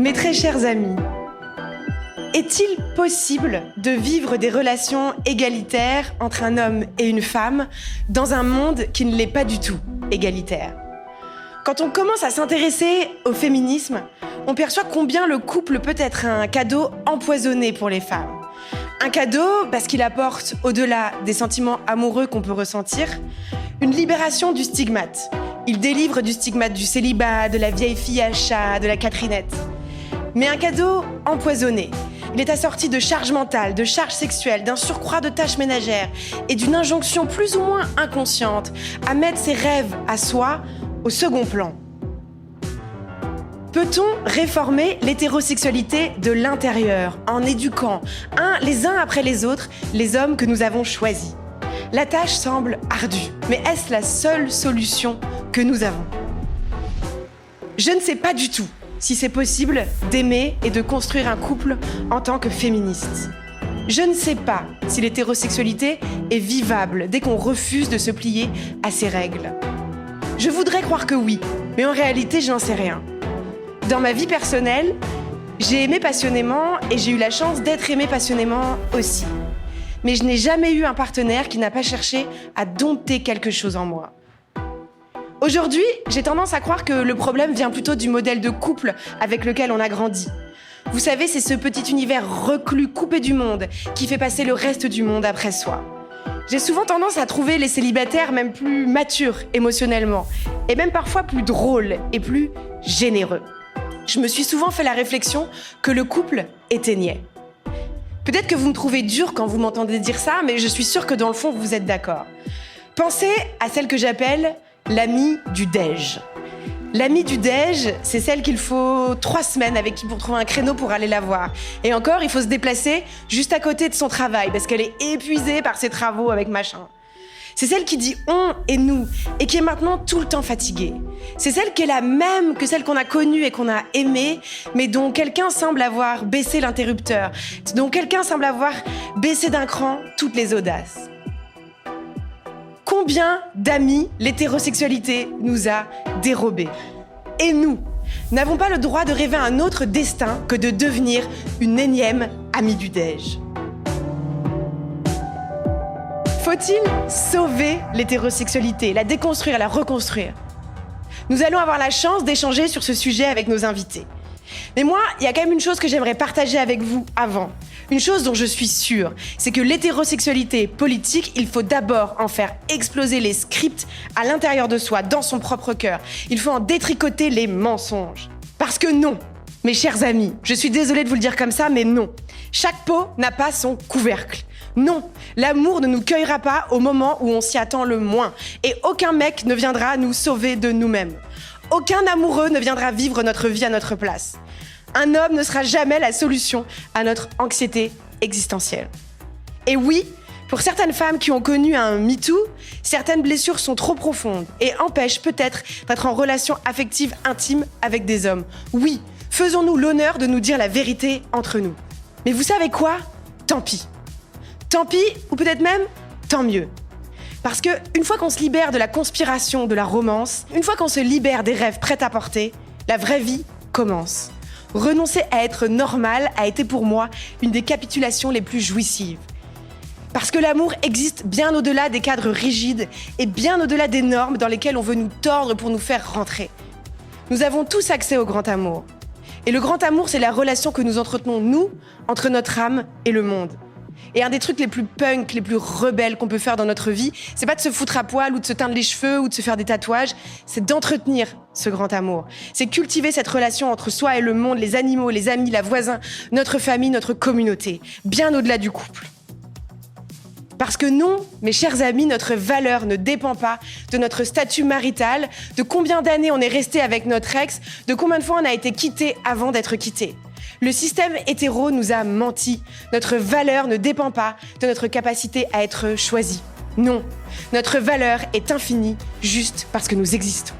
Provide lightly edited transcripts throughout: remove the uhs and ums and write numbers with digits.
Mes très chers amis, est-il possible de vivre des relations égalitaires entre un homme et une femme dans un monde qui ne l'est pas du tout égalitaire ? Quand on commence à s'intéresser au féminisme, on perçoit combien le couple peut être un cadeau empoisonné pour les femmes. Un cadeau parce qu'il apporte, au-delà des sentiments amoureux qu'on peut ressentir, une libération du stigmate. Il délivre du stigmate du célibat, de la vieille fille à chat, de la Catherinette. Mais un cadeau empoisonné. Il est assorti de charges mentales, de charges sexuelles, d'un surcroît de tâches ménagères et d'une injonction plus ou moins inconsciente à mettre ses rêves à soi au second plan. Peut-on réformer l'hétérosexualité de l'intérieur en éduquant, les uns après les autres, les hommes que nous avons choisis ? La tâche semble ardue, mais est-ce la seule solution que nous avons ? Je ne sais pas du tout si c'est possible d'aimer et de construire un couple en tant que féministe. Je ne sais pas si l'hétérosexualité est vivable dès qu'on refuse de se plier à ses règles. Je voudrais croire que oui, mais en réalité, je n'en sais rien. Dans ma vie personnelle, j'ai aimé passionnément et j'ai eu la chance d'être aimée passionnément aussi. Mais je n'ai jamais eu un partenaire qui n'a pas cherché à dompter quelque chose en moi. Aujourd'hui, j'ai tendance à croire que le problème vient plutôt du modèle de couple avec lequel on a grandi. Vous savez, c'est ce petit univers reclus, coupé du monde, qui fait passer le reste du monde après soi. J'ai souvent tendance à trouver les célibataires même plus matures émotionnellement, et même parfois plus drôles et plus généreux. Je me suis souvent fait la réflexion que le couple éteignait. Peut-être que vous me trouvez dur quand vous m'entendez dire ça, mais je suis sûre que dans le fond, vous êtes d'accord. Pensez à celle que j'appelle l'amie du déj. L'amie du déj, c'est celle qu'il faut 3 semaines avec qui pour trouver un créneau pour aller la voir. Et encore, il faut se déplacer juste à côté de son travail parce qu'elle est épuisée par ses travaux avec machin. C'est celle qui dit on et nous et qui est maintenant tout le temps fatiguée. C'est celle qui est la même que celle qu'on a connue et qu'on a aimée, mais dont quelqu'un semble avoir baissé l'interrupteur, dont quelqu'un semble avoir baissé d'un cran toutes les audaces. Combien d'amis l'hétérosexualité nous a dérobés ? Et nous, n'avons pas le droit de rêver un autre destin que de devenir une énième amie du déj. Faut-il sauver l'hétérosexualité, la déconstruire, la reconstruire ? Nous allons avoir la chance d'échanger sur ce sujet avec nos invités. Mais moi, il y a quand même une chose que j'aimerais partager avec vous avant. Une chose dont je suis sûre, c'est que l'hétérosexualité politique, il faut d'abord en faire exploser les scripts à l'intérieur de soi, dans son propre cœur. Il faut en détricoter les mensonges. Parce que non, mes chers amis, je suis désolée de vous le dire comme ça, mais non. Chaque pot n'a pas son couvercle. Non, l'amour ne nous cueillera pas au moment où on s'y attend le moins. Et aucun mec ne viendra nous sauver de nous-mêmes. Aucun amoureux ne viendra vivre notre vie à notre place. Un homme ne sera jamais la solution à notre anxiété existentielle. Et oui, pour certaines femmes qui ont connu un MeToo, certaines blessures sont trop profondes et empêchent peut-être d'être en relation affective intime avec des hommes. Oui, faisons-nous l'honneur de nous dire la vérité entre nous. Mais vous savez quoi ? Tant pis. Tant pis, ou peut-être même, tant mieux. Parce que une fois qu'on se libère de la conspiration, de la romance, une fois qu'on se libère des rêves prêts à porter, la vraie vie commence. Renoncer à être normal a été pour moi une des capitulations les plus jouissives. Parce que l'amour existe bien au-delà des cadres rigides et bien au-delà des normes dans lesquelles on veut nous tordre pour nous faire rentrer. Nous avons tous accès au grand amour. Et le grand amour, c'est la relation que nous entretenons, nous, entre notre âme et le monde. Et un des trucs les plus punk, les plus rebelles qu'on peut faire dans notre vie, c'est pas de se foutre à poil ou de se teindre les cheveux ou de se faire des tatouages, c'est d'entretenir ce grand amour. C'est cultiver cette relation entre soi et le monde, les animaux, les amis, la voisin, notre famille, notre communauté, bien au-delà du couple. Parce que non, mes chers amis, notre valeur ne dépend pas de notre statut marital, de combien d'années on est resté avec notre ex, de combien de fois on a été quitté avant d'être quitté. Le système hétéro nous a menti. Notre valeur ne dépend pas de notre capacité à être choisi. Non, notre valeur est infinie juste parce que nous existons.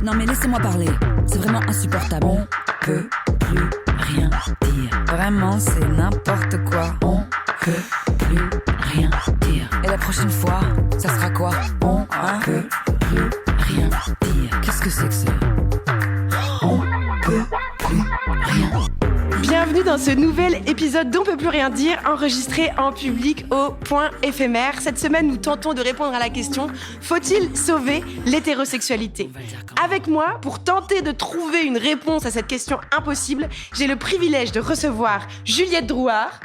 Non mais laissez-moi parler, c'est vraiment insupportable. On peut plus rien dire. Vraiment, c'est n'importe quoi. On peut plus rien dire. Et la prochaine fois, ça sera quoi? On peut plus rien dire. Qu'est-ce que c'est que ça? On peut plus rien. Bienvenue dans ce nouvel épisode d'On peut plus rien dire, enregistré en public au Point éphémère. Cette semaine, nous tentons de répondre à la question « Faut-il sauver l'hétérosexualité ?» Avec moi, pour tenter de trouver une réponse à cette question impossible, j'ai le privilège de recevoir Juliette Drouhard.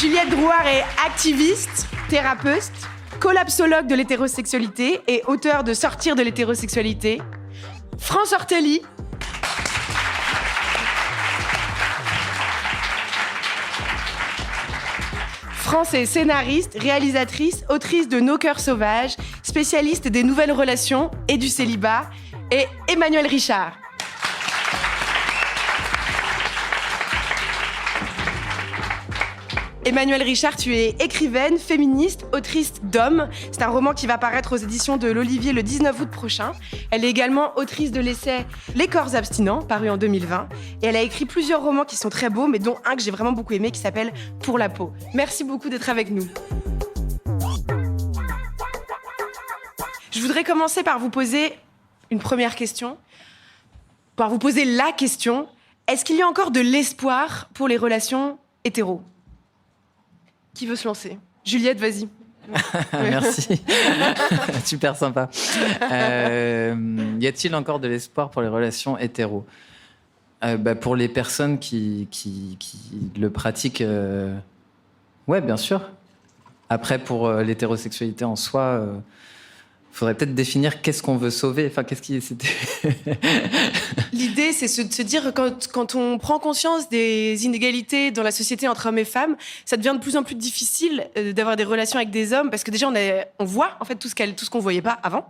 Juliette Drouhard est activiste, thérapeute, collapsologue de l'hétérosexualité et auteure de Sortir de l'hétérosexualité. France Ortelli. France est scénariste, réalisatrice, autrice de Nos cœurs sauvages, spécialiste des nouvelles relations et du célibat. Et Emmanuel Richard. Emmanuel Richard, tu es écrivaine, féministe, autrice d'Hommes. C'est un roman qui va paraître aux éditions de l'Olivier le 19 août prochain. Elle est également autrice de l'essai Les corps abstinents, paru en 2020. Et elle a écrit plusieurs romans qui sont très beaux, mais dont un que j'ai vraiment beaucoup aimé, qui s'appelle Pour la peau. Merci beaucoup d'être avec nous. Je voudrais commencer par vous poser une première question. Par vous poser la question, est-ce qu'il y a encore de l'espoir pour les relations hétéros ? Qui veut se lancer? Juliette, vas-y. Merci. Super sympa. Y a-t-il encore de l'espoir pour les relations hétéros? Pour les personnes qui le pratiquent, ouais, bien sûr. Après, pour l'hétérosexualité en soi, faudrait peut-être définir qu'est-ce qu'on veut sauver. Enfin, c'était... L'idée, c'est de se dire que quand on prend conscience des inégalités dans la société entre hommes et femmes, ça devient de plus en plus difficile d'avoir des relations avec des hommes parce que déjà, on voit en fait tout ce qu'on voyait pas avant.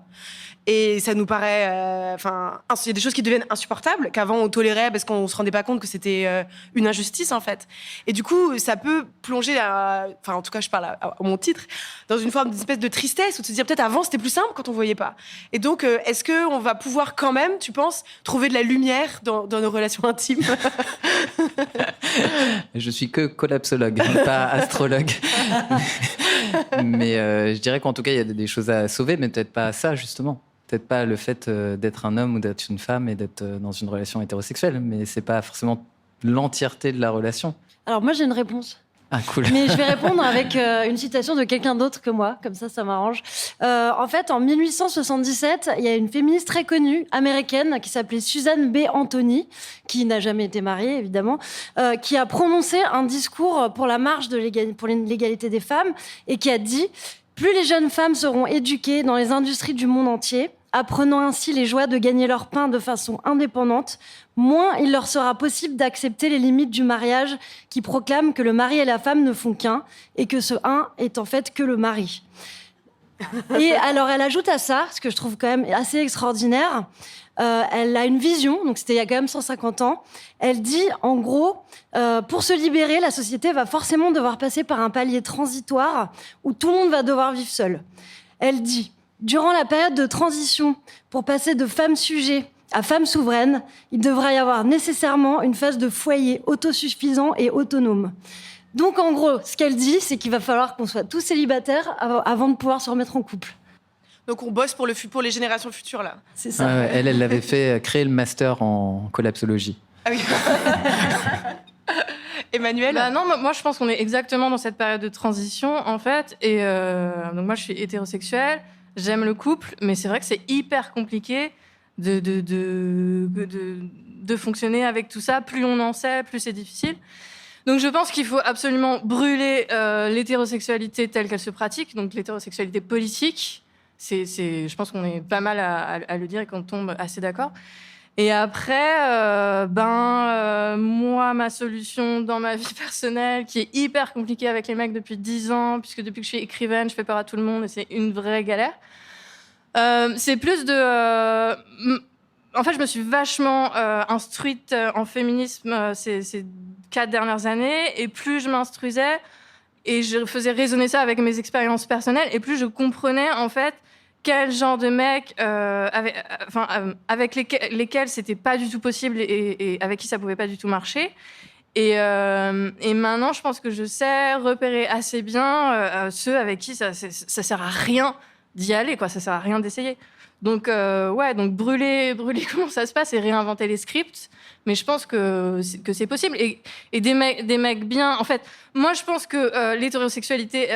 Et ça nous paraît... il y a des choses qui deviennent insupportables, qu'avant on tolérait parce qu'on se rendait pas compte que c'était une injustice, en fait. Et du coup, ça peut plonger, en tout cas, je parle à mon titre, dans une forme d'espèce de tristesse, ou de se dire peut-être avant, c'était plus simple quand on voyait pas. Et donc, est-ce qu'on va pouvoir quand même, tu penses, trouver de la lumière dans nos relations intimes? Je suis que collapsologue, pas astrologue. Mais je dirais qu'en tout cas, il y a des choses à sauver, mais peut-être pas ça, justement. Peut-être pas le fait d'être un homme ou d'être une femme et d'être dans une relation hétérosexuelle, mais c'est pas forcément l'entièreté de la relation. Alors moi, j'ai une réponse. Ah, cool. Mais je vais répondre avec une citation de quelqu'un d'autre que moi, comme ça m'arrange. En fait, en 1877, il y a une féministe très connue, américaine, qui s'appelait Susan B. Anthony, qui n'a jamais été mariée, évidemment, qui a prononcé un discours pour la marche pour l'égalité des femmes et qui a dit « Plus les jeunes femmes seront éduquées dans les industries du monde entier, apprenant ainsi les joies de gagner leur pain de façon indépendante, moins il leur sera possible d'accepter les limites du mariage qui proclament que le mari et la femme ne font qu'un et que ce un est en fait que le mari. » Et alors elle ajoute à ça, ce que je trouve quand même assez extraordinaire, elle a une vision, donc c'était il y a quand même 150 ans, elle dit en gros, pour se libérer, la société va forcément devoir passer par un palier transitoire où tout le monde va devoir vivre seul. Elle dit: durant la période de transition, pour passer de femme sujet à femme souveraine, il devra y avoir nécessairement une phase de foyer autosuffisant et autonome. Donc en gros, ce qu'elle dit, c'est qu'il va falloir qu'on soit tous célibataires avant de pouvoir se remettre en couple. Donc on bosse pour les générations futures, là. C'est ça. Elle l'avait fait créer le master en collapsologie. Ah oui. Emmanuel? Non, moi je pense qu'on est exactement dans cette période de transition, en fait. Et donc moi je suis hétérosexuelle. J'aime le couple, mais c'est vrai que c'est hyper compliqué de fonctionner avec tout ça. Plus on en sait, plus c'est difficile. Donc je pense qu'il faut absolument brûler l'hétérosexualité telle qu'elle se pratique, donc l'hétérosexualité politique. Je pense qu'on est pas mal à le dire et qu'on tombe assez d'accord. Et après, moi, ma solution dans ma vie personnelle, qui est hyper compliquée avec les mecs depuis 10 ans, puisque depuis que je suis écrivaine, je fais peur à tout le monde et c'est une vraie galère, c'est plus de... en fait, je me suis vachement instruite en féminisme ces 4 dernières années, et plus je m'instruisais, Et je faisais résonner ça avec mes expériences personnelles. Et plus je comprenais, en fait, quel genre de mec avec lesquels c'était pas du tout possible et avec qui ça pouvait pas du tout marcher. Et maintenant, je pense que je sais repérer assez bien ceux avec qui ça sert à rien d'y aller, quoi. Ça sert à rien d'essayer. Donc, donc brûler comment ça se passe et réinventer les scripts. Mais je pense que c'est possible. Et des mecs bien... En fait, moi, je pense que l'hétérosexualité,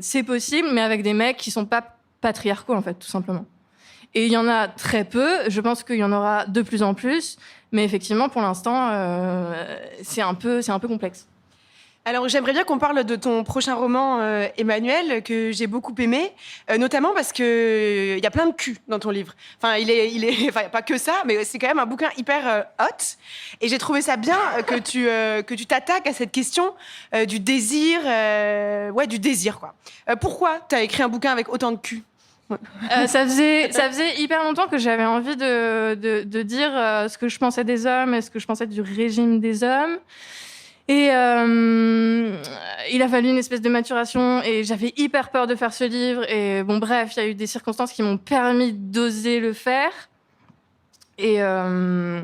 c'est possible, mais avec des mecs qui sont pas patriarcaux, en fait, tout simplement. Et il y en a très peu. Je pense qu'il y en aura de plus en plus. Mais effectivement, pour l'instant, c'est un peu complexe. Alors, j'aimerais bien qu'on parle de ton prochain roman, Emmanuel, que j'ai beaucoup aimé, notamment parce que il y a plein de cul dans ton livre. Enfin, il est, enfin, pas que ça, mais c'est quand même un bouquin hyper hot. Et j'ai trouvé ça bien que tu t'attaques à cette question du désir, du désir, quoi. Pourquoi t'as écrit un bouquin avec autant de cul? Ça faisait hyper longtemps que j'avais envie de dire ce que je pensais des hommes et ce que je pensais du régime des hommes. Et il a fallu une espèce de maturation et j'avais hyper peur de faire ce livre. Et bon, bref, il y a eu des circonstances qui m'ont permis d'oser le faire. Et ça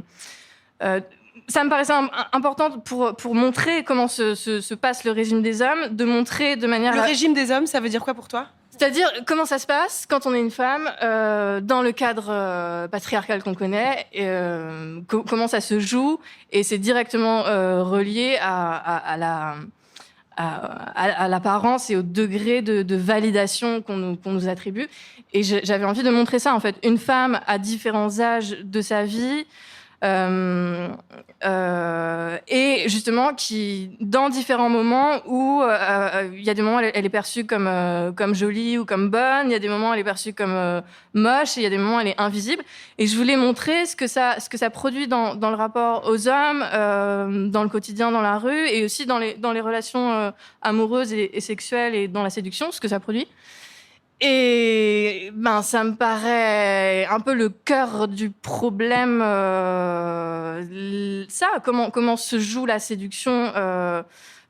me paraissait important pour montrer comment se passe le régime des hommes, de montrer de manière... Le régime des hommes, ça veut dire quoi pour toi ? C'est-à-dire comment ça se passe quand on est une femme dans le cadre patriarcal qu'on connaît, comment ça se joue, et c'est directement relié à l'apparence et au degré de validation qu'on nous attribue. Et j'avais envie de montrer ça, en fait. Une femme à différents âges de sa vie, et justement qui dans différents moments où il y a des moments où elle est perçue comme jolie ou comme bonne, il y a des moments où elle est perçue comme moche, et il y a des moments où elle est invisible, et je voulais montrer ce que ça produit dans le rapport aux hommes, dans le quotidien, dans la rue, et aussi dans les relations amoureuses et sexuelles, et dans la séduction, ce que ça produit. Et ça me paraît un peu le cœur du problème, comment se joue la séduction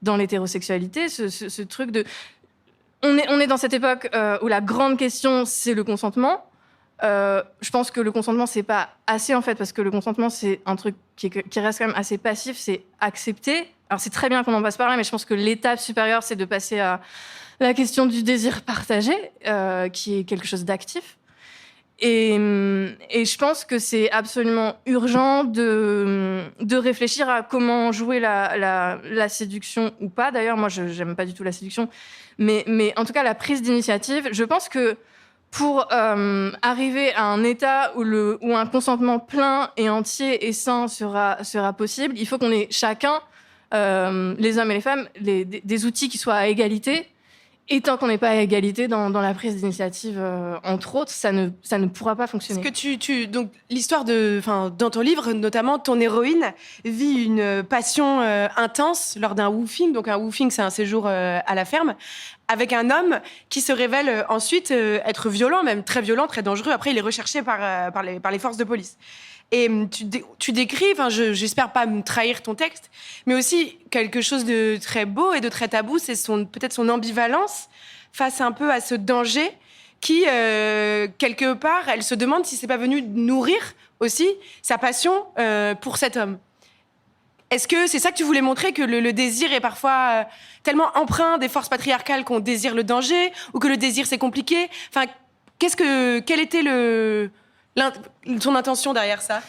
dans l'hétérosexualité, ce truc de... On est dans cette époque où la grande question, c'est le consentement. Je pense que le consentement, c'est pas assez, en fait, parce que le consentement, c'est un truc qui reste quand même assez passif, c'est accepter. Alors c'est très bien qu'on en passe par là, mais je pense que l'étape supérieure, c'est de passer à la question du désir partagé, qui est quelque chose d'actif. Et je pense que c'est absolument urgent de réfléchir à comment jouer la séduction, ou pas. D'ailleurs, moi, je n'aime pas du tout la séduction. Mais en tout cas, la prise d'initiative, je pense que pour arriver à un état où un consentement plein et entier et sain sera possible, il faut qu'on ait chacun, les hommes et les femmes, des outils qui soient à égalité. Et tant qu'on n'est pas à égalité dans la prise d'initiative, entre autres, ça ne pourra pas fonctionner. Parce que donc l'histoire dans ton livre, notamment, ton héroïne vit une passion intense lors d'un woofing. Donc un woofing, c'est un séjour à la ferme, avec un homme qui se révèle ensuite être violent, même très violent, très dangereux. Après, il est recherché par les forces de police. Et tu décris, j'espère pas me trahir ton texte, mais aussi quelque chose de très beau et de très tabou, c'est peut-être son ambivalence face un peu à ce danger qui, quelque part, elle se demande si c'est pas venu nourrir aussi sa passion pour cet homme. Est-ce que c'est ça que tu voulais montrer, que le désir est parfois tellement empreint des forces patriarcales qu'on désire le danger, ou que le désir c'est compliqué ? Enfin, quel était ton intention derrière ça ?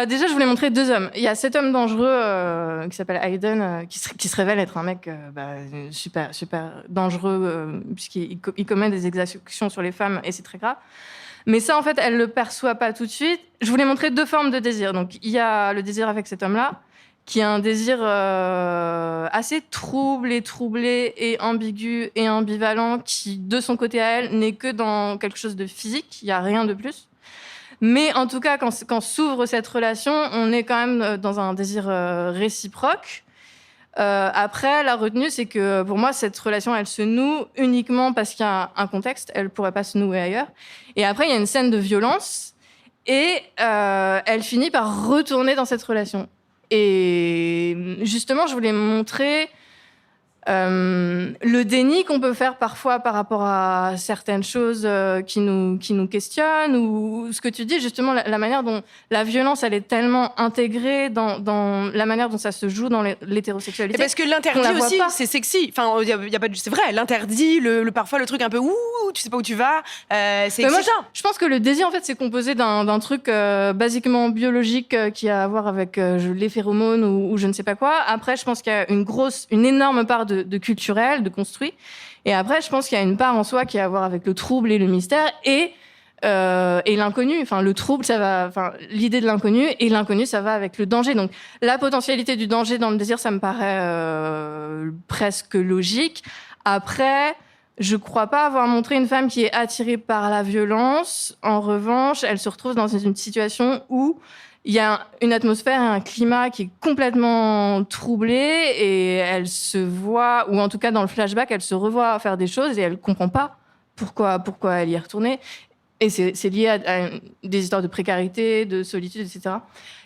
Déjà, je voulais montrer deux hommes. Il y a cet homme dangereux qui s'appelle Hayden, qui se révèle être un mec super, super dangereux, puisqu'il commet des exactions sur les femmes, et c'est très grave. Mais ça, en fait, elle le perçoit pas tout de suite. Je voulais montrer deux formes de désir. Donc, il y a le désir avec cet homme-là, qui a un désir assez troublé et ambigu et ambivalent, qui, de son côté à elle, n'est que dans quelque chose de physique. Il n'y a rien de plus. Mais en tout cas, quand s'ouvre cette relation, on est quand même dans un désir réciproque. Après, la retenue, c'est que pour moi, cette relation, elle se noue uniquement parce qu'il y a un contexte. Elle ne pourrait pas se nouer ailleurs. Et après, il y a une scène de violence et elle finit par retourner dans cette relation. Et justement, je voulais montrer le déni qu'on peut faire parfois par rapport à certaines choses qui nous questionnent, ou ce que tu dis, justement, la manière dont la violence, elle est tellement intégrée dans la manière dont ça se joue dans l'hétérosexualité. Et parce que l'interdit aussi, c'est sexy. Enfin, y a pas, c'est vrai, l'interdit, parfois le truc un peu ouh, tu sais pas où tu vas, c'est excitant. Moi, je pense que le désir, en fait, c'est composé d'un truc basiquement biologique qui a à voir avec les phéromones ou je ne sais pas quoi. Après, je pense qu'il y a une énorme part de culturel, de construit. Et après, je pense qu'il y a une part en soi qui a à voir avec le trouble et le mystère et l'inconnu. Enfin, le trouble, ça va, enfin, l'idée de l'inconnu, et l'inconnu, ça va avec le danger. Donc, la potentialité du danger dans le désir, ça me paraît presque logique. Après, je crois pas avoir montré une femme qui est attirée par la violence. En revanche, elle se retrouve dans une situation où il y a une atmosphère et un climat qui est complètement troublé, et elle se voit, ou en tout cas dans le flashback, elle se revoit faire des choses et elle comprend pas pourquoi elle y est retournée. Et c'est lié à des histoires de précarité, de solitude, etc.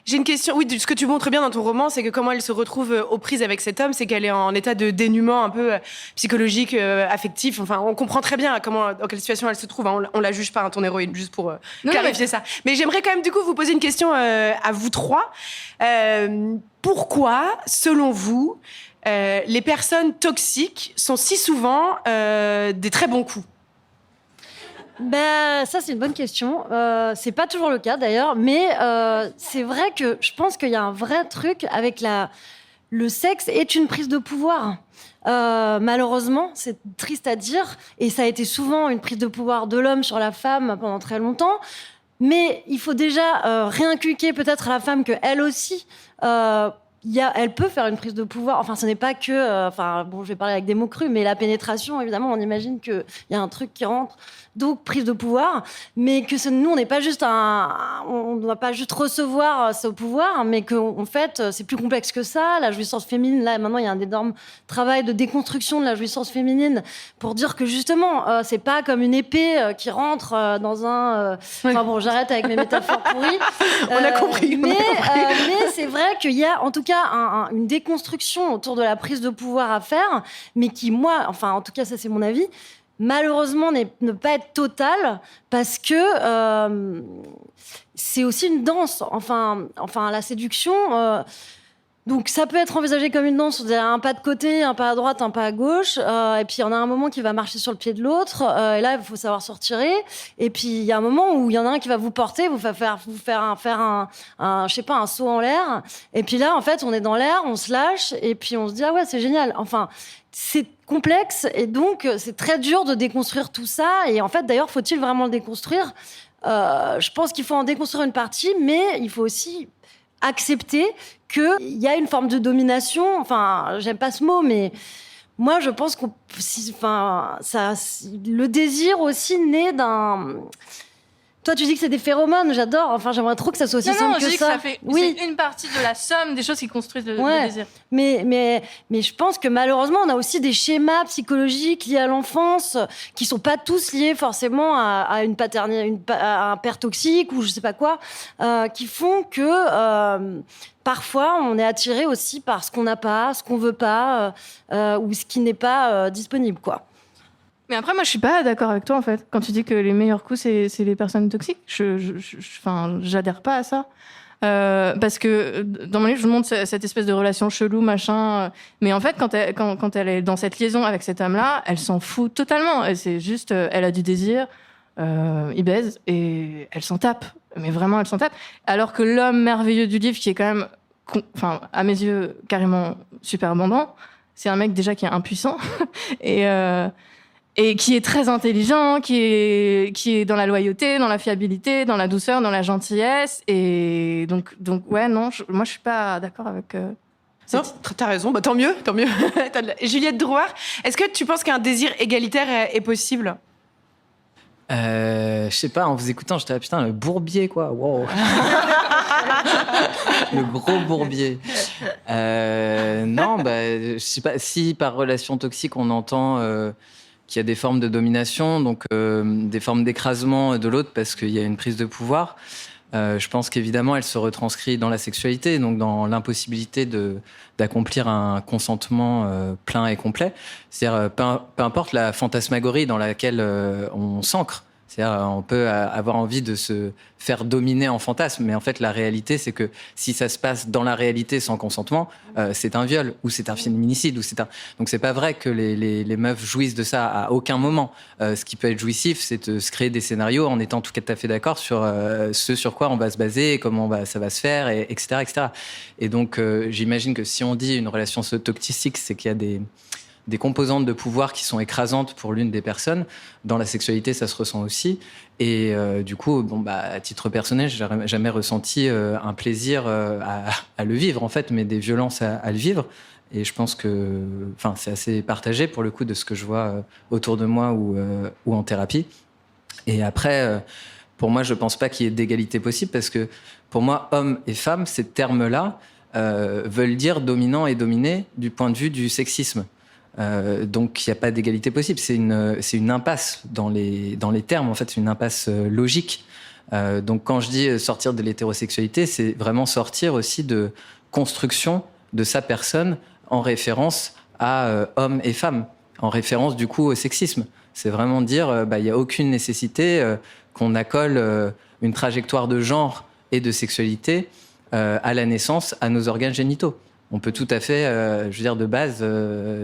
J'ai une question. Oui, ce que tu montres bien dans ton roman, c'est que comment elle se retrouve aux prises avec cet homme, c'est qu'elle est en état de dénuement un peu psychologique, affectif. Enfin, on comprend très bien dans quelle situation elle se trouve. Hein. On la juge pas, hein, ton héroïne, juste pour clarifier ça. Mais j'aimerais quand même du coup vous poser une question à vous trois. Pourquoi, selon vous, les personnes toxiques sont si souvent des très bons coups? Ben, ça, c'est une bonne question. C'est pas toujours le cas, d'ailleurs. Mais c'est vrai que je pense qu'il y a un vrai truc avec le sexe est une prise de pouvoir. Malheureusement, c'est triste à dire. Et ça a été souvent une prise de pouvoir de l'homme sur la femme pendant très longtemps. Mais il faut déjà réinculquer peut-être à la femme qu'elle aussi... elle peut faire une prise de pouvoir. Enfin, ce n'est pas que... je vais parler avec des mots crus, mais la pénétration, évidemment, on imagine qu'il y a un truc qui rentre. Donc, prise de pouvoir. Mais que nous, on n'est pas juste on ne doit pas juste recevoir ce pouvoir, mais qu'en fait, c'est plus complexe que ça. La jouissance féminine, là, maintenant, il y a un énorme travail de déconstruction de la jouissance féminine pour dire que, justement, c'est pas comme une épée qui rentre dans un... j'arrête avec mes métaphores pourries. On a compris. Mais c'est vrai qu'il y a, en tout cas, une déconstruction autour de la prise de pouvoir à faire, mais qui, moi, en tout cas, ça, c'est mon avis, malheureusement, ne pas être totale, parce que c'est aussi une danse. Enfin, la séduction... donc, ça peut être envisagé comme une danse. Un pas de côté, un pas à droite, un pas à gauche. Et puis, il y en a un moment qui va marcher sur le pied de l'autre. Et là, il faut savoir se retirer. Et puis, il y a un moment où il y en a un qui va vous porter, vous faire un saut en l'air. Et puis là, en fait, on est dans l'air, on se lâche. Et puis, on se dit, ah ouais, c'est génial. Enfin, c'est complexe. Et donc, c'est très dur de déconstruire tout ça. Et en fait, d'ailleurs, faut-il vraiment le déconstruire ? Je pense qu'il faut en déconstruire une partie, mais il faut aussi accepter qu'il y a une forme de domination. Enfin, j'aime pas ce mot, mais moi, je pense le désir aussi naît d'un... Toi, tu dis que c'est des phéromones, j'adore. Enfin, j'aimerais trop que ça soit aussi simple que ça. C'est une partie de la somme des choses qui construisent le désir. Mais je pense que malheureusement, on a aussi des schémas psychologiques liés à l'enfance qui sont pas tous liés forcément à une paternité, à un père toxique ou je sais pas quoi, qui font que parfois on est attiré aussi par ce qu'on n'a pas, ce qu'on veut pas, ou ce qui n'est pas disponible, quoi. Mais après, moi, je suis pas d'accord avec toi, en fait. Quand tu dis que les meilleurs coups, c'est les personnes toxiques, j'adhère pas à ça. Parce que dans mon livre, je montre cette espèce de relation chelou, machin. Mais en fait, quand elle est dans cette liaison avec cet homme-là, elle s'en fout totalement. C'est juste, elle a du désir, il baise et elle s'en tape. Mais vraiment, elle s'en tape. Alors que l'homme merveilleux du livre, qui est quand même, à mes yeux, carrément super abondant, c'est un mec déjà qui est impuissant et qui est très intelligent, qui est dans la loyauté, dans la fiabilité, dans la douceur, dans la gentillesse. Et donc ouais, non, moi, je suis pas d'accord avec... Non, t'as raison, bah, tant mieux. Juliette Drouard, est-ce que tu penses qu'un désir égalitaire est possible ? Je sais pas, en vous écoutant, j'étais là, putain, le bourbier, quoi. Wow. Le gros bourbier. Non, je sais pas, si par relation toxique, on entend qu'il y a des formes de domination, donc des formes d'écrasement de l'autre parce qu'il y a une prise de pouvoir. Je pense qu'évidemment, elle se retranscrit dans la sexualité, donc dans l'impossibilité d'accomplir un consentement plein et complet. C'est-à-dire, peu importe la fantasmagorie dans laquelle on s'ancre. C'est-à-dire, on peut avoir envie de se faire dominer en fantasme, mais en fait, la réalité, c'est que si ça se passe dans la réalité sans consentement, c'est un viol, ou c'est un féminicide, Donc, c'est pas vrai que les meufs jouissent de ça à aucun moment. Ce qui peut être jouissif, c'est de se créer des scénarios en étant tout à fait d'accord sur ce sur quoi on va se baser, comment ça va se faire, etc., etc. Et donc, j'imagine que si on dit une relation toxique, c'est qu'il y a des composantes de pouvoir qui sont écrasantes pour l'une des personnes. Dans la sexualité, ça se ressent aussi. Et du coup, à titre personnel, j'ai jamais ressenti un plaisir à le vivre, en fait, mais des violences à le vivre. Et je pense que c'est assez partagé, pour le coup, de ce que je vois autour de moi ou en thérapie. Et après, pour moi, je pense pas qu'il y ait d'égalité possible, parce que pour moi, homme et femme, ces termes-là veulent dire dominant et dominé du point de vue du sexisme. Donc il n'y a pas d'égalité possible, c'est une impasse dans les termes, en fait, c'est une impasse logique. Donc quand je dis sortir de l'hétérosexualité, c'est vraiment sortir aussi de construction de sa personne en référence à homme et femme, en référence du coup au sexisme. C'est vraiment dire il n'y a aucune nécessité qu'on accole une trajectoire de genre et de sexualité à la naissance à nos organes génitaux. On peut tout à fait, de base,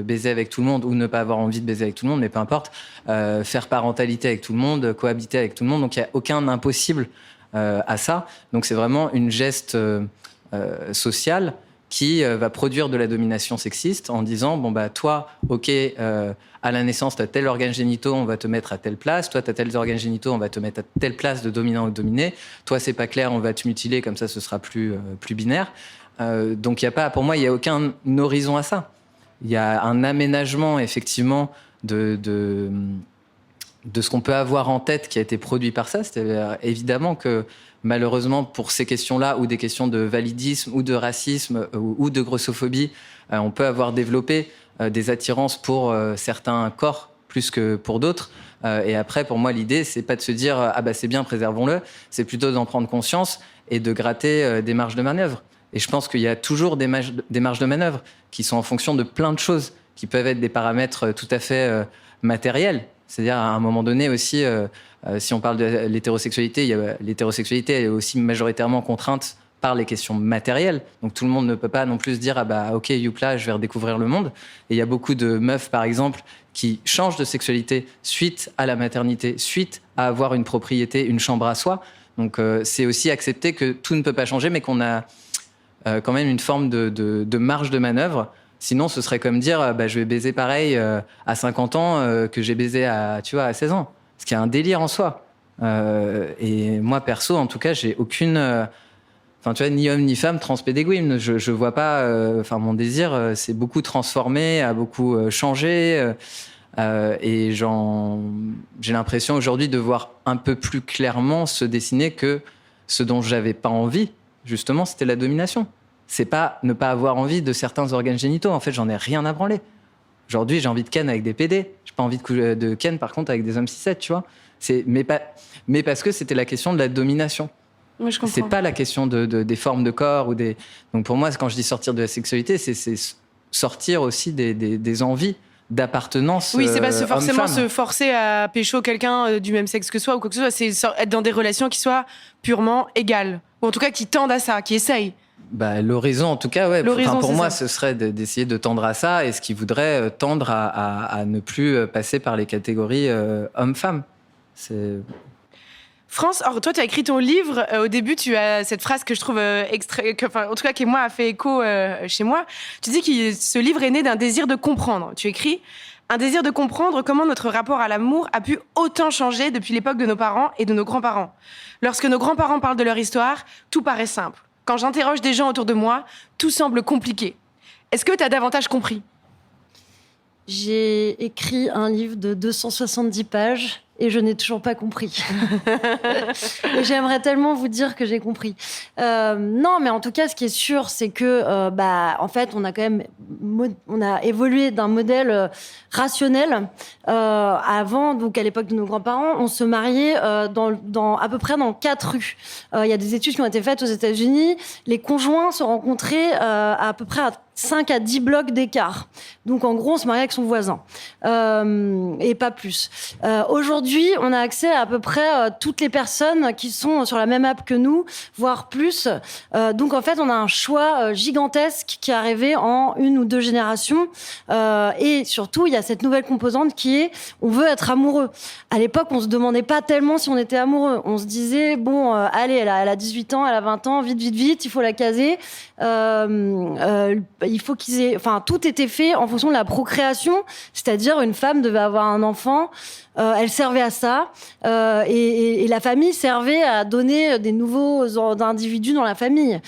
baiser avec tout le monde ou ne pas avoir envie de baiser avec tout le monde, mais peu importe, faire parentalité avec tout le monde, cohabiter avec tout le monde. Donc, il n'y a aucun impossible à ça. Donc, c'est vraiment une geste sociale qui va produire de la domination sexiste en disant, toi, OK, à la naissance, tu as tel organe génitaux, on va te mettre à telle place. Toi, tu as tel organe génitaux, on va te mettre à telle place de dominant ou de dominé. Toi, c'est pas clair, on va te mutiler, comme ça, ce sera plus binaire. Donc, pour moi, il n'y a aucun horizon à ça. Il y a un aménagement, effectivement, de ce qu'on peut avoir en tête qui a été produit par ça. C'est évidemment que, malheureusement, pour ces questions-là, ou des questions de validisme, ou de racisme, ou de grossophobie, on peut avoir développé des attirances pour certains corps plus que pour d'autres. Et après, pour moi, l'idée, c'est pas de se dire c'est bien, préservons-le. C'est plutôt d'en prendre conscience et de gratter des marges de manœuvre. Et je pense qu'il y a toujours des marges de manœuvre qui sont en fonction de plein de choses, qui peuvent être des paramètres tout à fait matériels. C'est-à-dire, à un moment donné aussi, si on parle de l'hétérosexualité, l'hétérosexualité est aussi majoritairement contrainte par les questions matérielles. Donc tout le monde ne peut pas non plus se dire OK, youpla, je vais redécouvrir le monde. Et il y a beaucoup de meufs, par exemple, qui changent de sexualité suite à la maternité, suite à avoir une propriété, une chambre à soi. Donc c'est aussi accepter que tout ne peut pas changer, mais qu'on a quand même une forme de marge de manœuvre. Sinon, ce serait comme dire je vais baiser pareil à 50 ans que j'ai baisé à 16 ans. Ce qui est un délire en soi. Et moi, perso, en tout cas, j'ai aucune... ni homme ni femme transpédéguine. Je vois pas... mon désir s'est beaucoup transformé, a beaucoup changé. Et j'ai l'impression aujourd'hui de voir un peu plus clairement se dessiner que ce dont j'avais pas envie, justement, c'était la domination. C'est pas ne pas avoir envie de certains organes génitaux. En fait, j'en ai rien à branler. Aujourd'hui, j'ai envie de ken avec des PD. J'ai pas envie de ken, par contre, avec des hommes cis-7, tu vois. Mais parce que c'était la question de la domination. Oui, je comprends. C'est pas la question des formes de corps ou des... Donc pour moi, quand je dis sortir de la sexualité, c'est sortir aussi des envies d'appartenance. Oui, c'est pas forcément homme-femme. se forcer à pécho quelqu'un du même sexe que soi ou quoi que ce soit. C'est être dans des relations qui soient purement égales. Ou en tout cas qui tendent à ça, qui essayent. L'horizon, en tout cas, ouais. L'horizon, pour c'est moi, ça. ce serait d'essayer de tendre à ça, et ce qui voudrait tendre à ne plus passer par les catégories homme-femme. France, or, toi, tu as écrit ton livre. Au début, tu as cette phrase que je trouve en tout cas, qui moi a fait écho chez moi. Tu dis que ce livre est né d'un désir de comprendre. Tu écris un désir de comprendre comment notre rapport à l'amour a pu autant changer depuis l'époque de nos parents et de nos grands-parents. Lorsque nos grands-parents parlent de leur histoire, tout paraît simple. Quand j'interroge des gens autour de moi, tout semble compliqué. Est-ce que tu as davantage compris ? J'ai écrit un livre de 270 pages et je n'ai toujours pas compris. Et j'aimerais tellement vous dire que j'ai compris. Non, mais en tout cas, ce qui est sûr, c'est que, en fait, on a quand même, on a évolué d'un modèle rationnel. Avant, donc à l'époque de nos grands-parents, on se mariait à peu près dans 4 rues. Il y a des études qui ont été faites aux États-Unis. Les conjoints se rencontraient à peu près à 5 à 10 blocs d'écart. Donc, en gros, on se mariait avec son voisin. Et pas plus. Aujourd'hui, on a accès à peu près toutes les personnes qui sont sur la même app que nous, voire plus. Donc, en fait, on a un choix gigantesque qui est arrivé en 1 ou 2 générations. Et surtout, il y a cette nouvelle composante qui est on veut être amoureux. À l'époque, on se demandait pas tellement si on était amoureux. On se disait, bon, allez, elle a 18 ans, elle a 20 ans, vite, il faut la caser. Il faut qu'ils aient... Enfin, tout était fait en fonction de la procréation, c'est-à-dire une femme devait avoir un enfant, elle servait à ça, et la famille servait à donner des nouveaux individus dans la famille.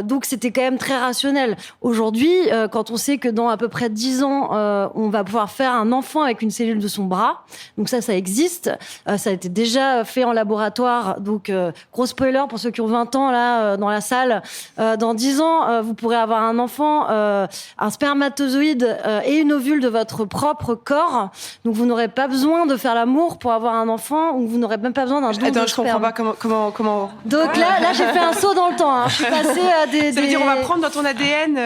Donc, c'était quand même très rationnel. Aujourd'hui, quand on sait que dans à peu près 10 ans, on va pouvoir faire un enfant avec une cellule de son bras, donc ça existe. Ça a été déjà fait en laboratoire, donc gros spoiler pour ceux qui ont 20 ans là dans la salle. Dans 10 ans, vous pourrez avoir un enfant, un spermatozoïde et une ovule de votre propre corps. Donc vous n'aurez pas besoin de faire l'amour pour avoir un enfant, ou vous n'aurez même pas besoin d'un don de sperme. Attends, je comprends pas comment... Donc là j'ai fait un saut dans le temps. Hein. Je suis passée à des... Ça veut dire on va prendre dans ton ADN...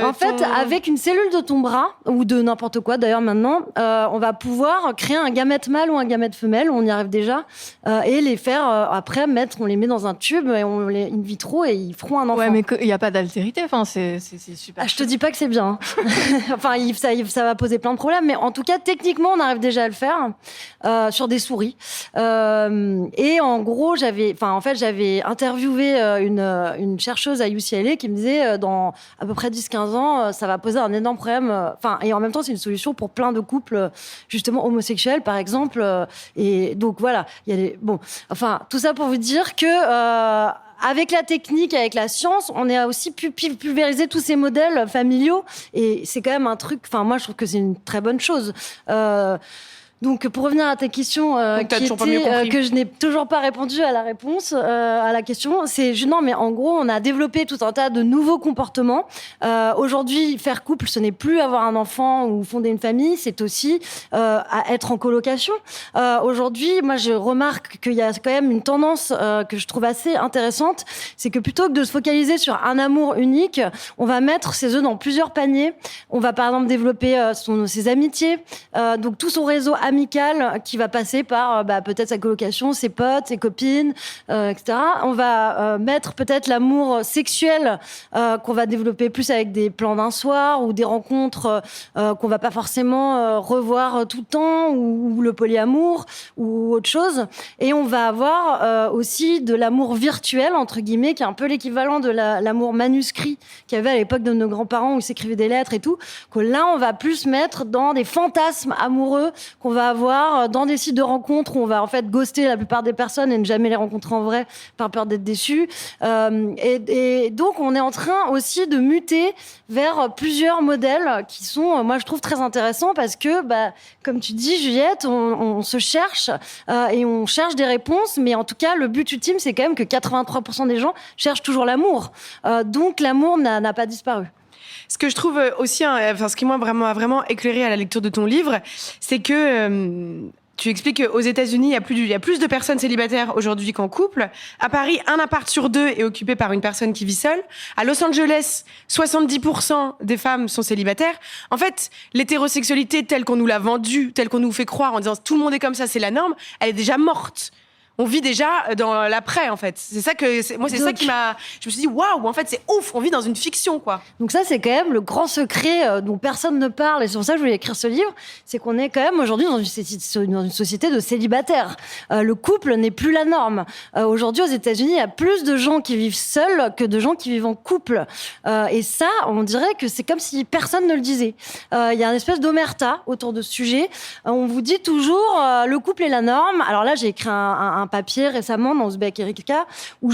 En fait, avec une cellule de ton bras, ou de n'importe quoi d'ailleurs maintenant, on va pouvoir créer un gamète mâle ou un gamète femelle, on y arrive déjà, et les faire après on les met dans un tube et on les in vitro et ils feront un enfant. Ouais, mais il n'y a pas d'altérité, enfin, c'est super. Ah, je te dis pas que c'est bien. Enfin, ça va poser plein de problèmes, mais en tout cas, techniquement, on arrive déjà à le faire sur des souris. Et en gros, j'avais interviewé une chercheuse à UCLA qui me disait dans à peu près 10-15 ans, ça va poser un énorme problème. Et en même temps, c'est une solution pour plein de couples, justement homosexuels, par exemple. Et donc voilà, il y a tout ça pour vous dire que avec la technique, avec la science, on a aussi pu pulvériser tous ces modèles familiaux. Et c'est quand même un truc... Enfin, moi, je trouve que c'est une très bonne chose. Donc, pour revenir à ta question, que je n'ai toujours pas répondu à la réponse à la question, non, mais en gros, on a développé tout un tas de nouveaux comportements. Aujourd'hui, faire couple, ce n'est plus avoir un enfant ou fonder une famille, c'est aussi être en colocation. Aujourd'hui, moi, je remarque qu'il y a quand même une tendance que je trouve assez intéressante, c'est que plutôt que de se focaliser sur un amour unique, on va mettre ses œufs dans plusieurs paniers. On va par exemple développer ses amitiés, donc tout son réseau amical qui va passer par peut-être sa colocation, ses potes, ses copines, etc. On va mettre peut-être l'amour sexuel qu'on va développer plus avec des plans d'un soir ou des rencontres qu'on va pas forcément revoir tout le temps, ou le polyamour ou autre chose. Et on va avoir aussi de l'amour virtuel, entre guillemets, qui est un peu l'équivalent de l'amour manuscrit qu'il y avait à l'époque de nos grands-parents où ils s'écrivaient des lettres et tout, que là on va plus mettre dans des fantasmes amoureux qu'on va avoir dans des sites de rencontres où on va en fait ghoster la plupart des personnes et ne jamais les rencontrer en vrai par peur d'être déçus. Et donc on est en train aussi de muter vers plusieurs modèles qui sont, moi je trouve, très intéressants parce que, comme tu dis Juliette, on se cherche et on cherche des réponses, mais en tout cas le but ultime c'est quand même que 83% des gens cherchent toujours l'amour. Donc l'amour n'a pas disparu. Ce que je trouve aussi, ce qui m'a vraiment éclairé à la lecture de ton livre, c'est que tu expliques qu'aux États-Unis, il y a plus de personnes célibataires aujourd'hui qu'en couple. À Paris, 1 appart sur 2 est occupé par une personne qui vit seule. À Los Angeles, 70% des femmes sont célibataires. En fait, l'hétérosexualité telle qu'on nous l'a vendue, telle qu'on nous fait croire en disant tout le monde est comme ça, c'est la norme, elle est déjà morte. On vit déjà dans l'après, en fait. C'est ça qui m'a... Je me suis dit, waouh, en fait, c'est ouf, on vit dans une fiction, quoi. Donc ça, c'est quand même le grand secret dont personne ne parle, et c'est pour ça que je voulais écrire ce livre, c'est qu'on est quand même aujourd'hui dans une société de célibataires. Le couple n'est plus la norme. Aujourd'hui, aux États-Unis, il y a plus de gens qui vivent seuls que de gens qui vivent en couple. Et ça, on dirait que c'est comme si personne ne le disait. Il y a une espèce d'omerta autour de ce sujet. On vous dit toujours, le couple est la norme. Alors là, j'ai écrit un un papier récemment dans Uzbek Erika où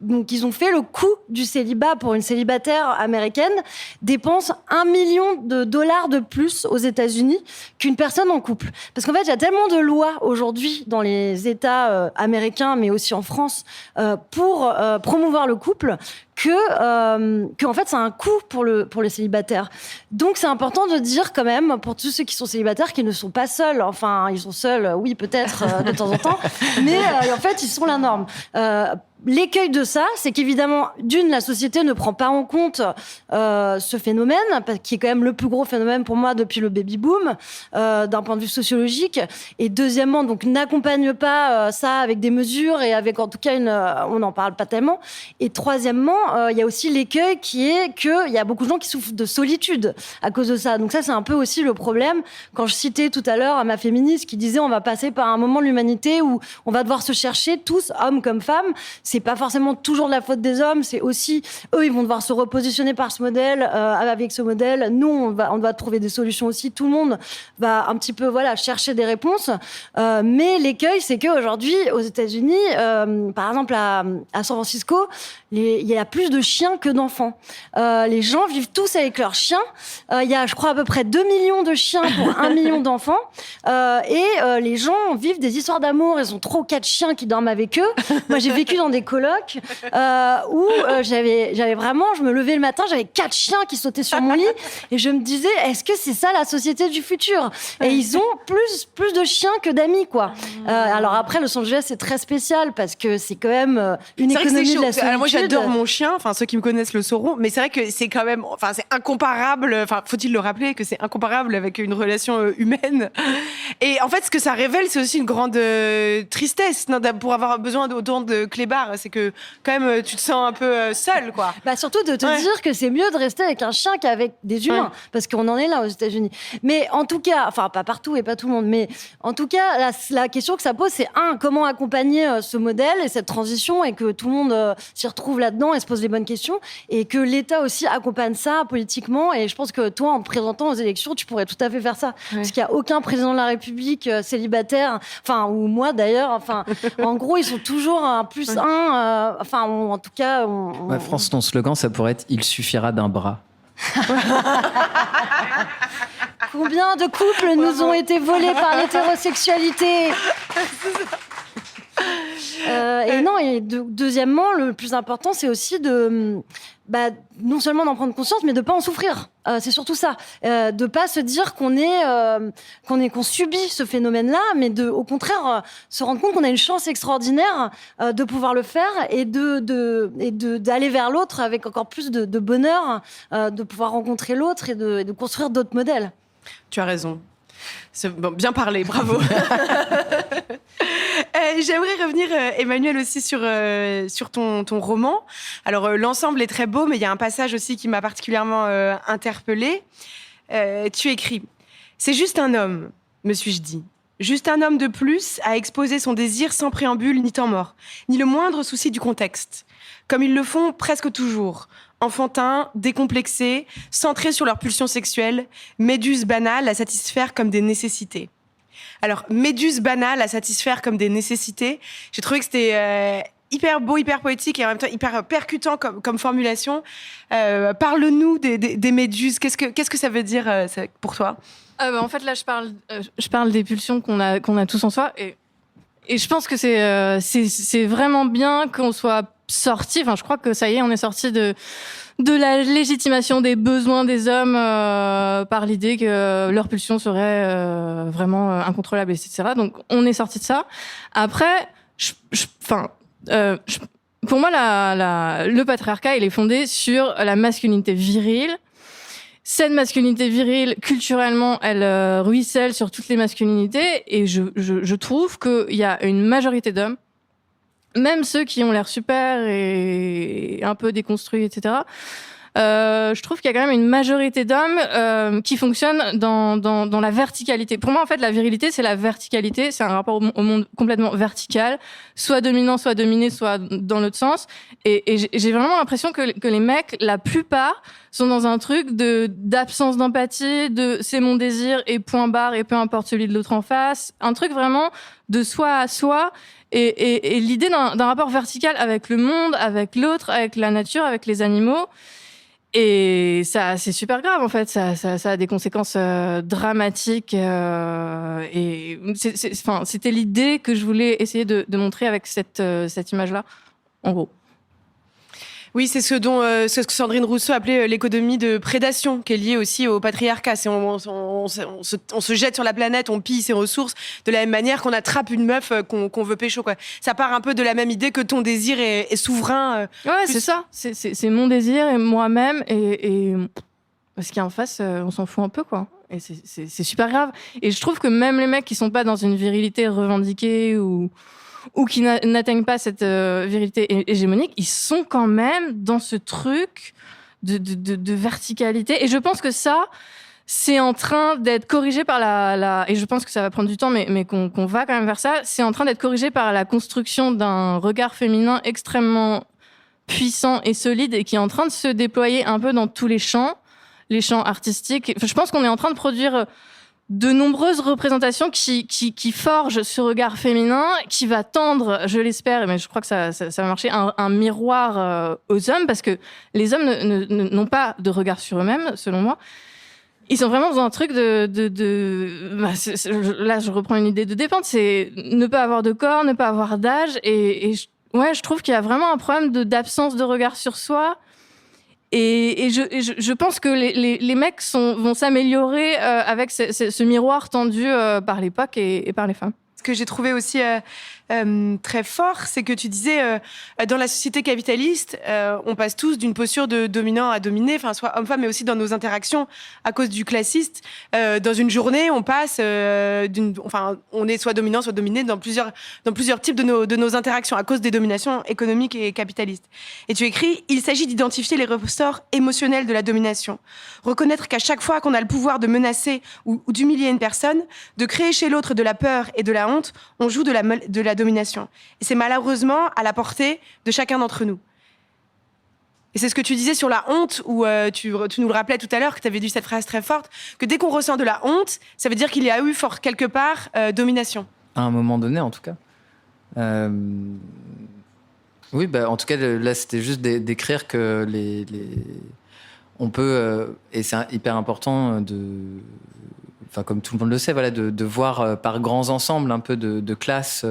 donc ils ont fait le coût du célibat pour une célibataire américaine dépense $1 million de plus aux États-Unis qu'une personne en couple. Parce qu'en fait, il y a tellement de lois aujourd'hui dans les États américains, mais aussi en France, pour promouvoir le couple, que en fait, c'est un coût pour les célibataires. Donc, c'est important de dire quand même, pour tous ceux qui sont célibataires, qu'ils ne sont pas seuls. Enfin, ils sont seuls, oui, peut-être, de temps en temps, mais en fait, ils sont la norme. L'écueil de ça, c'est qu'évidemment, la société ne prend pas en compte ce phénomène, qui est quand même le plus gros phénomène pour moi depuis le baby-boom, d'un point de vue sociologique. Et deuxièmement, donc n'accompagne pas ça avec des mesures et avec en tout cas on n'en parle pas tellement. Et troisièmement, il y a aussi l'écueil qui est qu'il y a beaucoup de gens qui souffrent de solitude à cause de ça. Donc ça, c'est un peu aussi le problème. Quand je citais tout à l'heure à ma féministe qui disait on va passer par un moment de l'humanité où on va devoir se chercher tous, hommes comme femmes. C'est pas forcément toujours de la faute des hommes, c'est aussi eux, ils vont devoir se repositionner par ce modèle, avec ce modèle. Nous, on doit trouver des solutions aussi. Tout le monde va un petit peu, chercher des réponses. Mais l'écueil, c'est qu'aujourd'hui, aux États-Unis, par exemple à San Francisco, il y a plus de chiens que d'enfants. Les gens vivent tous avec leurs chiens. Il y a, je crois, à peu près 2 millions de chiens pour 1 million d'enfants. Et les gens vivent des histoires d'amour. Ils ont 3 ou 4 chiens qui dorment avec eux. Moi, j'ai vécu dans des colocs où j'avais vraiment, je me levais le matin, j'avais 4 chiens qui sautaient sur mon lit et je me disais, est-ce que c'est ça la société du futur? Et ils ont plus de chiens que d'amis, quoi. Alors après, Los Angeles, c'est très spécial parce que c'est quand même une économie de la solitude. Alors moi, j'adore mon chien, enfin ceux qui me connaissent le sauront, mais c'est vrai que c'est quand même, enfin c'est incomparable, enfin faut-il le rappeler que c'est incomparable avec une relation humaine. Et en fait, ce que ça révèle, c'est aussi une grande tristesse pour avoir besoin d'autant de clébards. C'est que quand même tu te sens un peu seul, quoi. Bah surtout de te dire que c'est mieux de rester avec un chien qu'avec des humains, parce qu'on en est là aux États-Unis. Mais en tout cas, enfin pas partout et pas tout le monde, mais en tout cas la question que ça pose, c'est comment accompagner ce modèle et cette transition et que tout le monde s'y retrouve là-dedans et se pose les bonnes questions et que l'État aussi accompagne ça politiquement. Et je pense que toi, en te présentant aux élections, tu pourrais tout à fait faire ça, parce qu'il y a aucun président de la République célibataire, enfin ou moi d'ailleurs, enfin en gros ils sont toujours un plus un. Enfin, en tout cas... France, ton slogan, ça pourrait être « Il suffira d'un bras ». Combien de couples nous ont été volés par l'hétérosexualité? Deuxièmement, le plus important, c'est aussi non seulement d'en prendre conscience, mais de pas en souffrir. C'est surtout ça, de pas se dire qu'on subit ce phénomène-là, mais au contraire se rendre compte qu'on a une chance extraordinaire de pouvoir le faire et d'aller vers l'autre avec encore plus de bonheur, de pouvoir rencontrer l'autre et de construire d'autres modèles. Tu as raison. C'est bien parlé, bravo. J'aimerais revenir, Emmanuel, aussi sur ton roman. Alors, l'ensemble est très beau, mais il y a un passage aussi qui m'a particulièrement interpellée. Tu écris « C'est juste un homme, me suis-je dit. Juste un homme de plus à exposer son désir sans préambule ni temps mort, ni le moindre souci du contexte. Comme ils le font presque toujours. Enfantins, décomplexés, centrés sur leur pulsion sexuelle, méduses banales à satisfaire comme des nécessités. » Alors, méduses banales à satisfaire comme des nécessités, j'ai trouvé que c'était hyper beau, hyper poétique et en même temps hyper percutant comme formulation. Parle-nous des méduses. Qu'est-ce que ça veut dire pour toi? En fait, là, je parle des pulsions qu'on a tous en soi. Et je pense que c'est vraiment bien qu'on soit sorti. Enfin, je crois que ça y est, on est sorti de la légitimation des besoins des hommes par l'idée que leur pulsion serait vraiment incontrôlable, etc. Donc, on est sorti de ça. Après, pour moi, le patriarcat, il est fondé sur la masculinité virile. Cette masculinité virile, culturellement, elle ruisselle sur toutes les masculinités. Et je trouve qu'il y a une majorité d'hommes, même ceux qui ont l'air super et un peu déconstruits, etc., je trouve qu'il y a quand même une majorité d'hommes qui fonctionnent dans la verticalité. Pour moi, en fait, la virilité, c'est la verticalité. C'est un rapport au monde complètement vertical, soit dominant, soit dominé, soit dans l'autre sens. Et j'ai vraiment l'impression que les mecs, la plupart, sont dans un truc d'absence d'empathie, de c'est mon désir et point barre et peu importe celui de l'autre en face. Un truc vraiment de soi à soi. Et l'idée d'un rapport vertical avec le monde, avec l'autre, avec la nature, avec les animaux. Et ça, c'est super grave, en fait. Ça a des conséquences dramatiques. Et c'était l'idée que je voulais essayer de montrer avec cette image-là, en gros. Oui, c'est ce que Sandrine Rousseau appelait l'économie de prédation, qui est liée aussi au patriarcat. C'est on se jette sur la planète, on pille ses ressources de la même manière qu'on attrape une meuf qu'on veut pécho, quoi. Ça part un peu de la même idée que ton désir est souverain. Ouais, c'est ça. C'est mon désir et moi-même et ce qu'il y a en face, on s'en fout un peu, quoi. Et c'est super grave. Et je trouve que même les mecs qui sont pas dans une virilité revendiquée ou qui n'atteignent pas cette virilité hégémonique, ils sont quand même dans ce truc de verticalité. Et je pense que ça, c'est en train d'être corrigé par et je pense que ça va prendre du temps, mais qu'on va quand même vers ça. C'est en train d'être corrigé par la construction d'un regard féminin extrêmement puissant et solide et qui est en train de se déployer un peu dans tous les champs artistiques. Je pense qu'on est en train de produire de nombreuses représentations qui forgent ce regard féminin, qui va tendre, je l'espère, mais je crois que ça va marcher, un miroir aux hommes, parce que les hommes n'ont pas de regard sur eux-mêmes, selon moi. Ils sont vraiment dans un truc là, je reprends une idée de dépente, c'est ne pas avoir de corps, ne pas avoir d'âge, je trouve qu'il y a vraiment un problème d'absence de regard sur soi. Et je pense que les mecs vont s'améliorer avec ce miroir tendu par l'époque et par les femmes. Ce que j'ai trouvé aussi très fort, c'est que tu disais, dans la société capitaliste, on passe tous d'une posture de dominant à dominé, enfin soit homme-femme, mais aussi dans nos interactions à cause du classiste. Dans une journée, on passe on est soit dominant, soit dominé dans plusieurs types de nos interactions à cause des dominations économiques et capitalistes. Et tu écris, il s'agit d'identifier les ressorts émotionnels de la domination, reconnaître qu'à chaque fois qu'on a le pouvoir de menacer ou d'humilier une personne, de créer chez l'autre de la peur et de la honte, on joue de la domination. Et c'est malheureusement à la portée de chacun d'entre nous. Et c'est ce que tu disais sur la honte, où tu nous le rappelais tout à l'heure, que tu avais dit cette phrase très forte, que dès qu'on ressent de la honte, ça veut dire qu'il y a eu quelque part domination. À un moment donné, en tout cas. Oui, en tout cas, là, c'était juste d'écrire que on peut, et c'est hyper important comme tout le monde le sait, voilà, de voir par grands ensembles un peu de classes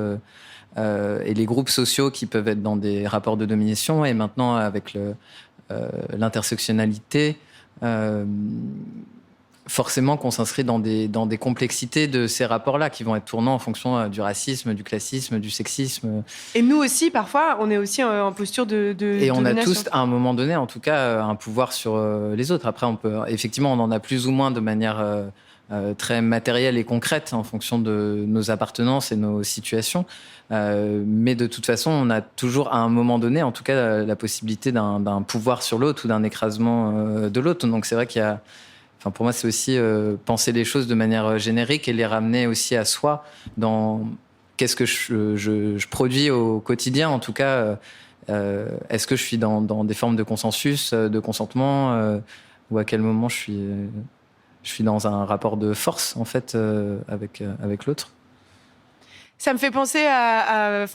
et les groupes sociaux qui peuvent être dans des rapports de domination. Et maintenant, avec l'intersectionnalité, forcément qu'on s'inscrit dans des complexités de ces rapports-là qui vont être tournants en fonction du racisme, du classisme, du sexisme. Et nous aussi, parfois, on est aussi en posture de et on domination. a tous, à un moment donné, en tout cas, un pouvoir sur les autres. Après, effectivement, on en a plus ou moins de manière très matérielle et concrète en fonction de nos appartenances et nos situations. Mais de toute façon, on a toujours, à un moment donné, en tout cas, la possibilité d'un pouvoir sur l'autre ou d'un écrasement de l'autre. Donc c'est vrai qu'il y a... pour moi, c'est aussi penser les choses de manière générique et les ramener aussi à soi dans qu'est-ce que je produis au quotidien. En tout cas, est-ce que je suis dans des formes de consensus, de consentement, ou à quel moment je suis dans un rapport de force, en fait, avec l'autre. Ça me fait penser à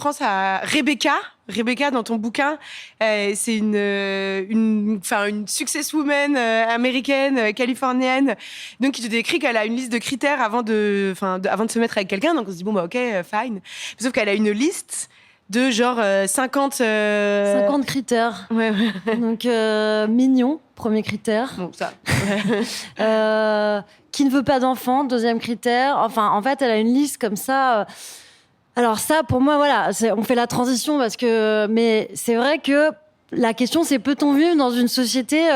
Rebecca. Rebecca, dans ton bouquin, c'est une successwoman américaine, californienne, donc qui te décrit qu'elle a une liste de critères avant de se mettre avec quelqu'un. Donc on se dit ok, fine. Sauf qu'elle a une liste de genre 50 critères. Ouais. Donc mignon, premier critère. Bon, ça. Qui ne veut pas d'enfant, deuxième critère. Enfin, en fait, elle a une liste comme ça. Alors ça, pour moi, voilà, on fait la transition mais c'est vrai que la question, c'est peut-on vivre dans une société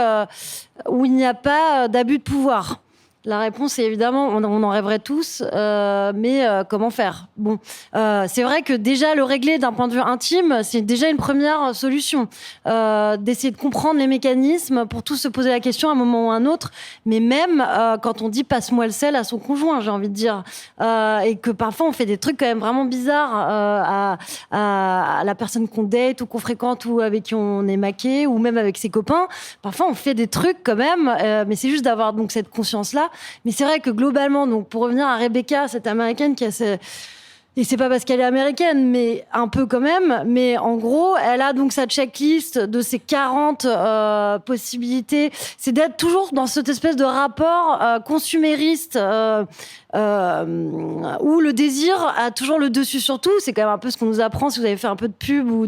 où il n'y a pas d'abus de pouvoir ? La réponse est évidemment, on en rêverait tous, mais comment faire ? Bon, c'est vrai que déjà le régler d'un point de vue intime, c'est déjà une première solution. D'essayer de comprendre les mécanismes pour tous se poser la question à un moment ou à un autre, mais même quand on dit passe-moi le sel à son conjoint, j'ai envie de dire, et que parfois on fait des trucs quand même vraiment bizarres à la personne qu'on date ou qu'on fréquente ou avec qui on est maqué ou même avec ses copains. Parfois on fait des trucs quand même, mais c'est juste d'avoir donc cette conscience-là. Mais c'est vrai que globalement, donc pour revenir à Rebecca, cette américaine qui a et c'est pas parce qu'elle est américaine, mais un peu quand même. Mais en gros, elle a donc sa checklist de ses 40 possibilités. C'est d'être toujours dans cette espèce de rapport consumériste où le désir a toujours le dessus sur tout. C'est quand même un peu ce qu'on nous apprend si vous avez fait un peu de pub ou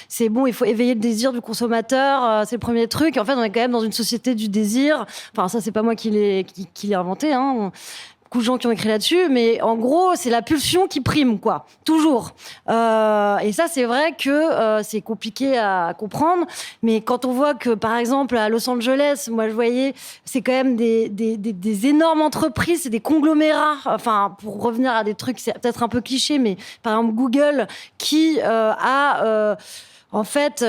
c'est bon, il faut éveiller le désir du consommateur. C'est le premier truc. En fait, on est quand même dans une société du désir. Enfin, ça, c'est pas moi qui l'ai inventé, hein. Beaucoup de gens qui ont écrit là-dessus, mais en gros, c'est la pulsion qui prime, quoi. Toujours. Et ça, c'est vrai que c'est compliqué à comprendre, mais quand on voit que, par exemple, à Los Angeles, moi, je voyais, c'est quand même des énormes entreprises, c'est des conglomérats. Enfin, pour revenir à des trucs, c'est peut-être un peu cliché, mais par exemple, Google, qui a... en fait,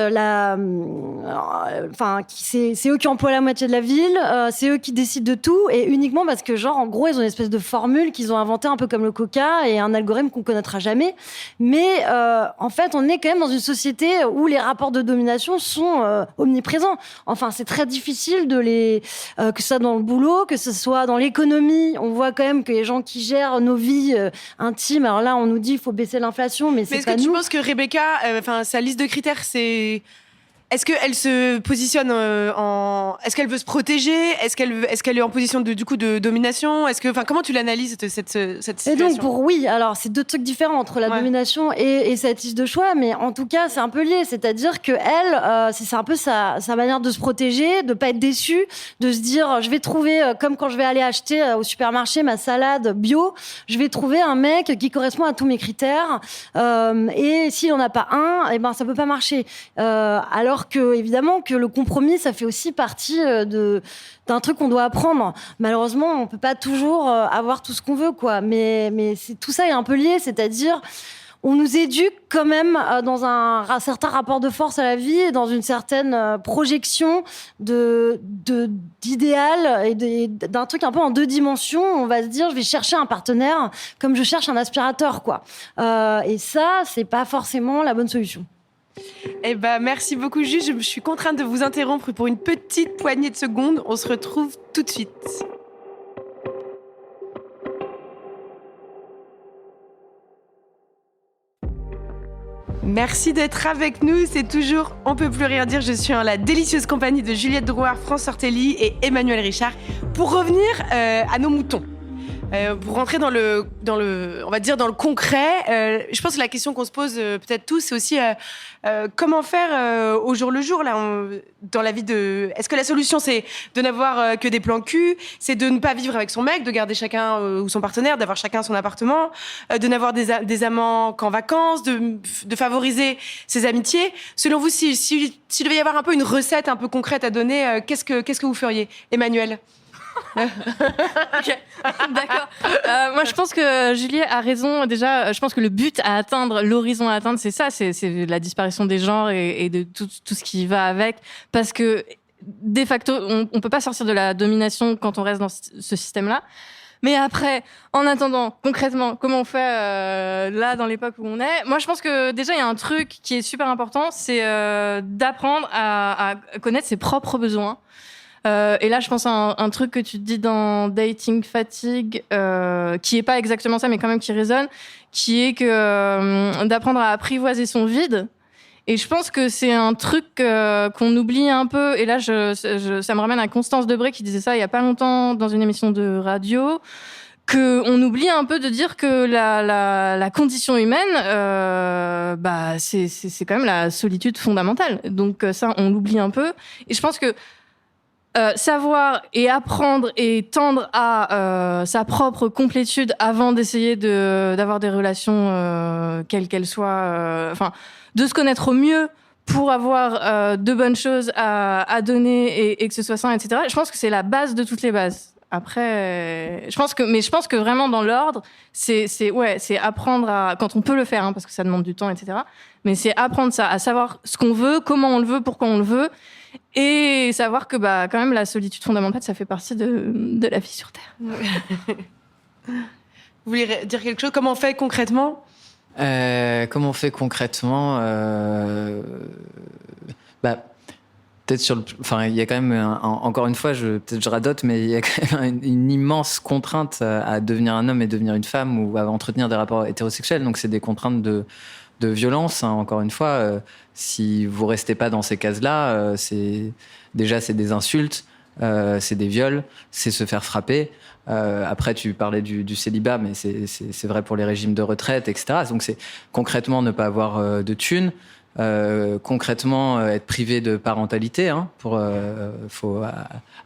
c'est eux qui emploient la moitié de la ville, c'est eux qui décident de tout, et uniquement parce que, genre, en gros, ils ont une espèce de formule qu'ils ont inventée un peu comme le Coca et un algorithme qu'on connaîtra jamais. Mais en fait, on est quand même dans une société où les rapports de domination sont omniprésents. Enfin, c'est très difficile de que ce soit dans le boulot, que ce soit dans l'économie. On voit quand même que les gens qui gèrent nos vies intimes, alors là, on nous dit qu'il faut baisser l'inflation, mais c'est pas nous. Est-ce que tu penses que Rebecca, sa liste de critères, c'est... Est-ce qu'elle se positionne Est-ce qu'elle veut se protéger ? Est-ce qu'elle est en position de domination ? Comment tu l'analyses, cette situation ? Et donc, oui, alors c'est deux trucs différents entre la domination et cette liste de choix, mais en tout cas, c'est un peu lié. C'est-à-dire que elle, c'est un peu sa manière de se protéger, de pas être déçue, de se dire, je vais trouver, comme quand je vais aller acheter au supermarché ma salade bio, je vais trouver un mec qui correspond à tous mes critères, et s'il en a pas un, eh ben, ça peut pas marcher. Alors que, évidemment, que le compromis, ça fait aussi partie d'un truc qu'on doit apprendre. Malheureusement, on peut pas toujours avoir tout ce qu'on veut, quoi. Mais tout ça est un peu lié, c'est-à-dire, on nous éduque quand même dans un certain rapport de force à la vie et dans une certaine projection d'idéal et d'un truc un peu en deux dimensions. On va se dire, je vais chercher un partenaire comme je cherche un aspirateur, quoi. Et ça, c'est pas forcément la bonne solution. Eh ben, merci beaucoup, Jules. Je suis contrainte de vous interrompre pour une petite poignée de secondes. On se retrouve tout de suite. Merci d'être avec nous. C'est toujours On peut plus rien dire. Je suis en la délicieuse compagnie de Juliette Drouard, France Ortelli et Emmanuel Richard pour revenir à nos moutons. Pour rentrer dans le concret, je pense que la question qu'on se pose peut-être tous, c'est aussi comment faire au jour le jour là, dans la vie de. Est-ce que la solution c'est de n'avoir que des plans cul, c'est de ne pas vivre avec son mec, de garder chacun ou son partenaire, d'avoir chacun son appartement, de n'avoir des amants qu'en vacances, de favoriser ses amitiés. Selon vous, s'il devait y avoir un peu une recette un peu concrète à donner, qu'est-ce que vous feriez, Emmanuel? Okay. D'accord. Moi, je pense que Julie a raison. Déjà, je pense que le but à atteindre, l'horizon à atteindre, c'est ça, c'est la disparition des genres et de tout ce qui va avec. Parce que, de facto, on peut pas sortir de la domination quand on reste dans ce système-là. Mais après, en attendant, concrètement, comment on fait là, dans l'époque où on est ? Moi, je pense que déjà, il y a un truc qui est super important, c'est d'apprendre à connaître ses propres besoins. Et là, je pense à un truc que tu dis dans Dating Fatigue, qui est pas exactement ça, mais quand même qui résonne, qui est que d'apprendre à apprivoiser son vide. Et je pense que c'est un truc qu'on oublie un peu. Et là, ça me ramène à Constance Debré qui disait ça il y a pas longtemps dans une émission de radio, qu'on oublie un peu de dire que la condition humaine, c'est quand même la solitude fondamentale. Donc ça, on l'oublie un peu. Et je pense que savoir et apprendre et tendre à sa propre complétude avant d'essayer d'avoir des relations quelles qu'elles soient, de se connaître au mieux pour avoir de bonnes choses à donner et que ce soit sain, etc. Je pense que c'est la base de toutes les bases. Après, je pense que vraiment dans l'ordre, c'est apprendre à, quand on peut le faire, hein, parce que ça demande du temps, etc. Mais c'est apprendre ça, à savoir ce qu'on veut, comment on le veut, pourquoi on le veut, et savoir que quand même la solitude fondamentale, ça fait partie de la vie sur Terre. Vous voulez dire quelque chose? Comment on fait concrètement? Comment on fait concrètement peut-être il y a quand même encore une fois, peut-être je radote, mais il y a quand même une immense contrainte à devenir un homme et devenir une femme ou à entretenir des rapports hétérosexuels. Donc c'est des contraintes de violence. Hein. Encore une fois, si vous restez pas dans ces cases-là, c'est des insultes, c'est des viols, c'est se faire frapper. Après, tu parlais du célibat, mais c'est vrai pour les régimes de retraite, etc. Donc c'est concrètement ne pas avoir de thunes. Concrètement, être privé de parentalité. Hein,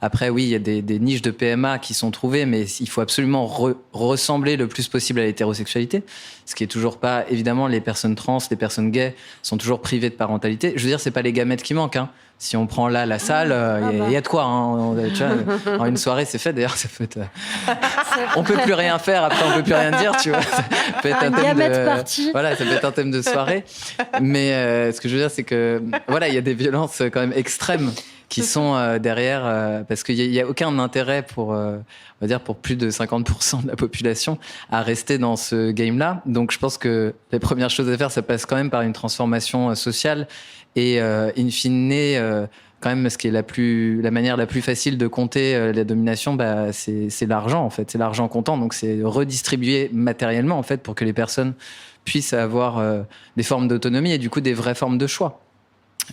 après, oui, il y a des niches de PMA qui sont trouvées, mais il faut absolument ressembler le plus possible à l'hétérosexualité. Ce qui est toujours pas, évidemment, les personnes trans, les personnes gays sont toujours privées de parentalité. Je veux dire, c'est pas les gamètes qui manquent. Hein. Si on prend là la salle, il y a de quoi. Hein, tu vois, en une soirée, c'est fait. D'ailleurs, ça peut être. On peut plus rien faire. Après, on peut plus rien dire. Tu vois, ça peut être un thème party. Voilà, ça peut être un thème de soirée. Mais ce que je veux dire, c'est que voilà, il y a des violences quand même extrêmes qui sont derrière, parce qu'il y a aucun intérêt pour, on va dire, pour plus de 50% de la population à rester dans ce game-là. Donc, je pense que les premières choses à faire, ça passe quand même par une transformation sociale et, in fine, quand même, ce qui est la manière la plus facile de compter la domination, c'est l'argent, en fait. C'est l'argent comptant. Donc, c'est redistribuer matériellement, en fait, pour que les personnes puissent avoir des formes d'autonomie et du coup, des vraies formes de choix.